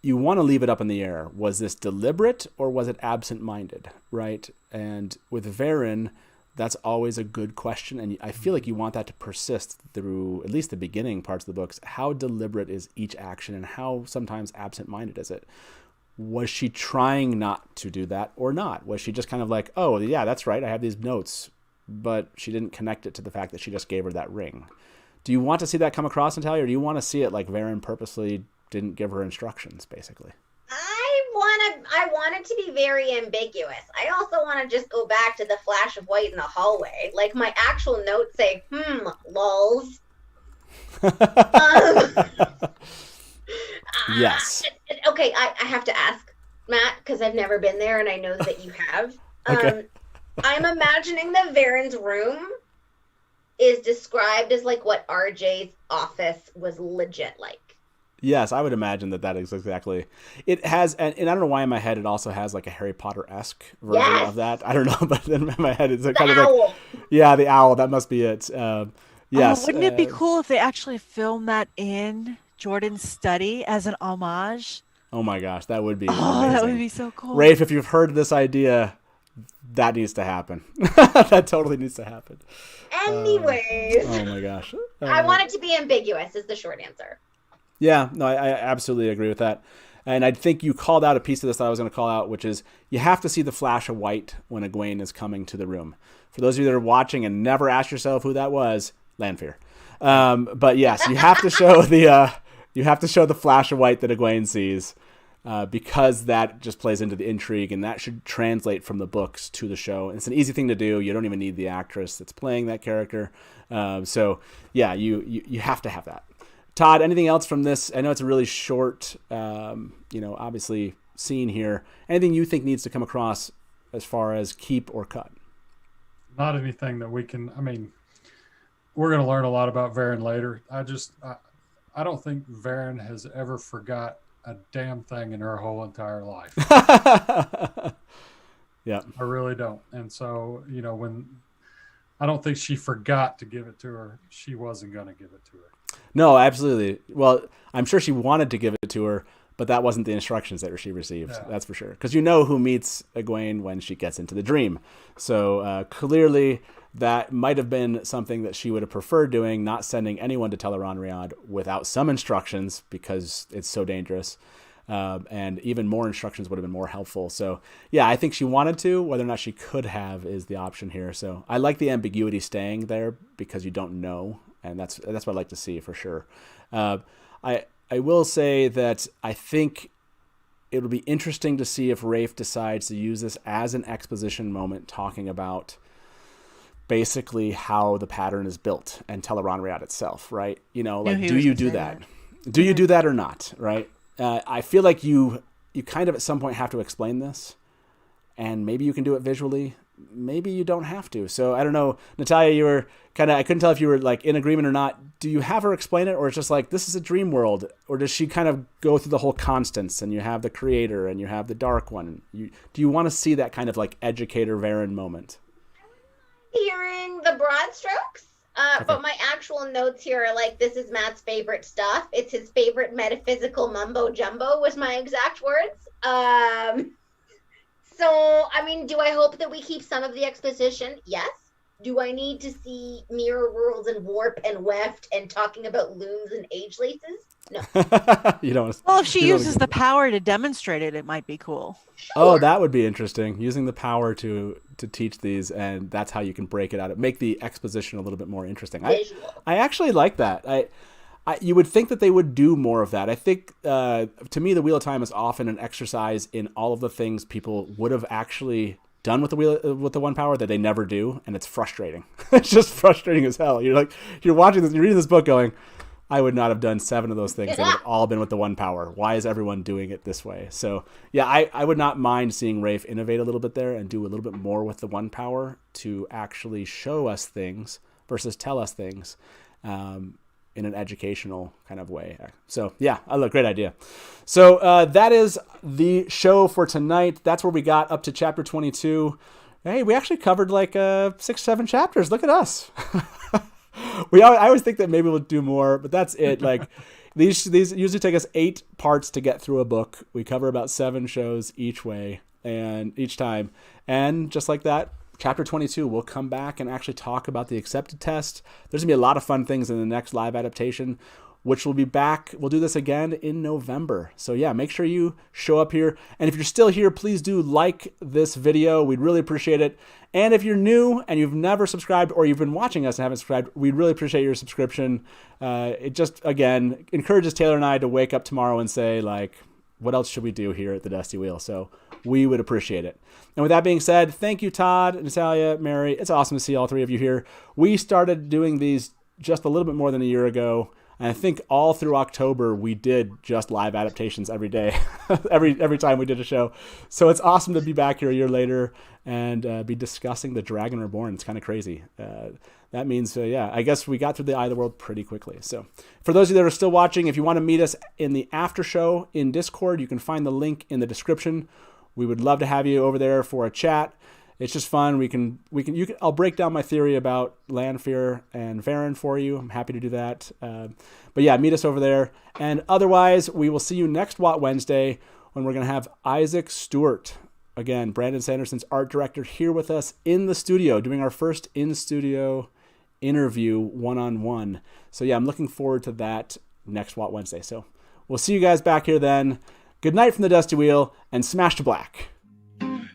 Speaker 2: you want to leave it up in the air. Was this deliberate or was it absent-minded, right? And with Varen, that's always a good question, and I feel like you want that to persist through at least the beginning parts of the books. How deliberate is each action, and how sometimes absent-minded is it? Was she trying not to do that or not? Was she just kind of like, oh, yeah, that's right, I have these notes, but she didn't connect it to the fact that she just gave her that ring? Do you want to see that come across, Natalia, or do you want to see it like Varen purposely didn't give her instructions, basically?
Speaker 3: I want it to be very ambiguous. I also want to just go back to the flash of white in the hallway. Like, my actual notes say, lols.
Speaker 2: Yes.
Speaker 3: Okay, I have to ask, Matt, because I've never been there, and I know that you have.
Speaker 2: Okay.
Speaker 3: I'm imagining that Varen's room is described as like what RJ's office was legit like.
Speaker 2: Yes, I would imagine that is exactly. It has, and I don't know why in my head it also has like a Harry Potter-esque version of that. I don't know, but in my head it's kind of like, yeah, the owl. That must be it. Yes.
Speaker 5: Wouldn't it be cool if they actually filmed that in Jordan's study as an homage?
Speaker 2: Oh my gosh, that would be amazing.
Speaker 5: That would be so cool.
Speaker 2: Rafe, if you've heard this idea, that needs to happen. That totally needs to happen.
Speaker 3: Anyways.
Speaker 2: Oh my gosh.
Speaker 3: I want it to be ambiguous is the short answer.
Speaker 2: Yeah, no, I absolutely agree with that. And I think you called out a piece of this that I was going to call out, which is you have to see the flash of white when Egwene is coming to the room. For those of you that are watching and never ask yourself who that was, Lanfear. But yes, you have to show the flash of white that Egwene sees, because that just plays into the intrigue, and that should translate from the books to the show. And it's an easy thing to do. You don't even need the actress that's playing that character. So yeah, you have to have that. Todd, anything else from this? I know it's a really short, obviously scene here. Anything you think needs to come across as far as keep or cut?
Speaker 4: Not anything that we can. I mean, we're going to learn a lot about Varen later. I don't think Varen has ever forgot a damn thing in her whole entire life.
Speaker 2: Yeah,
Speaker 4: I really don't. And so, when I don't think she forgot to give it to her, she wasn't going to give it to her.
Speaker 2: No, absolutely. Well, I'm sure she wanted to give it to her, but that wasn't the instructions that she received. Yeah. That's for sure. Because who meets Egwene when she gets into the dream. So clearly that might have been something that she would have preferred doing, not sending anyone to Teleron without some instructions because it's so dangerous. And even more instructions would have been more helpful. So yeah, I think she wanted to. Whether or not she could have is the option here. So I like the ambiguity staying there because you don't know, and that's what I'd like to see for sure. I will say that I think it'll be interesting to see if Rafe decides to use this as an exposition moment, talking about basically how the pattern is built and Teleron itself, right? You know, like, do you do that? Do you do that or not, right? I feel like you kind of at some point have to explain this, and maybe you can do it visually. Maybe you don't have to. So I don't know, Natalia, you were I couldn't tell if you were like in agreement or not. Do you have her explain it, or it's just like, this is a dream world? Or does she kind of go through the whole constants, and you have the creator and you have the dark one? Do you want to see that kind of like educator Varen moment?
Speaker 3: Hearing the broad strokes.
Speaker 2: Okay.
Speaker 3: But my actual notes here are like, this is Matt's favorite stuff. It's his favorite metaphysical mumbo jumbo, was my exact words. So, I mean, do I hope that we keep some of the exposition? Yes. Do I need to see mirror worlds and warp and weft and talking about looms and age laces? No.
Speaker 2: You don't.
Speaker 5: Well, if she uses the power to demonstrate it, it might be cool.
Speaker 3: Sure.
Speaker 2: Oh, that would be interesting. Using the power to teach these, and that's how you can break it out. Make the exposition a little bit more interesting. I actually like that. You would think that they would do more of that. I think, to me, the Wheel of Time is often an exercise in all of the things people would have actually done with the one power that they never do, and it's frustrating. It's just frustrating as hell. You're watching this, you're reading this book going, I would not have done 7 of those things. They would have all been with the one power. Why is everyone doing it this way? So yeah, I would not mind seeing Rafe innovate a little bit there and do a little bit more with the one power to actually show us things versus tell us things in an educational kind of way. So yeah, great idea. So that is the show for tonight. That's where we got up to chapter 22. Hey, we actually covered like 6-7 chapters. Look at us. I always think that maybe we'll do more, but that's it. Like these usually take us 8 parts to get through a book. We cover about 7 shows each way and each time. And just like that, chapter 22, we'll come back and actually talk about the accepted test. There's gonna be a lot of fun things in the next live adaptation, which will be back. We'll do this again in November. So yeah, make sure you show up here. And if you're still here, please do like this video. We'd really appreciate it. And if you're new and you've never subscribed, or you've been watching us and haven't subscribed, we'd really appreciate your subscription. It just, again, encourages Taylor and I to wake up tomorrow and say, like, what else should we do here at the Dusty Wheel? So we would appreciate it. And with that being said, thank you, Todd, Natalia, Mary. It's awesome to see all 3 of you here. We started doing these just a little bit more than a year ago. And I think all through October, we did just live adaptations every day, every time we did a show. So it's awesome to be back here a year later and be discussing the Dragon Reborn. It's kind of crazy. That means, yeah, I guess we got through the Eye of the World pretty quickly. So for those of you that are still watching, if you want to meet us in the after show in Discord, you can find the link in the description. We would love to have you over there for a chat. It's just fun. I'll break down my theory about Lanfear and Varen for you. I'm happy to do that. But yeah, meet us over there. And otherwise, we will see you next Watt Wednesday when we're going to have Isaac Stewart, again, Brandon Sanderson's art director, here with us in the studio, doing our first in-studio interview one-on-one. So yeah, I'm looking forward to that next Watt Wednesday. So we'll see you guys back here then. Good night from the Dusty Wheel, and smash to black.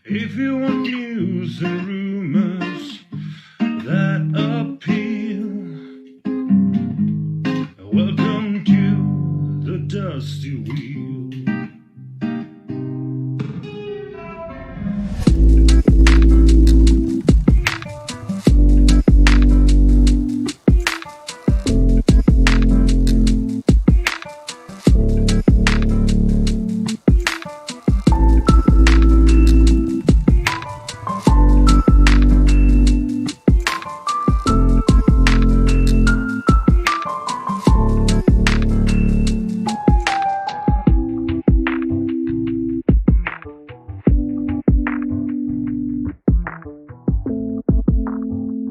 Speaker 1: If you want news and rumors that appeal, welcome to the Dusty Wheel.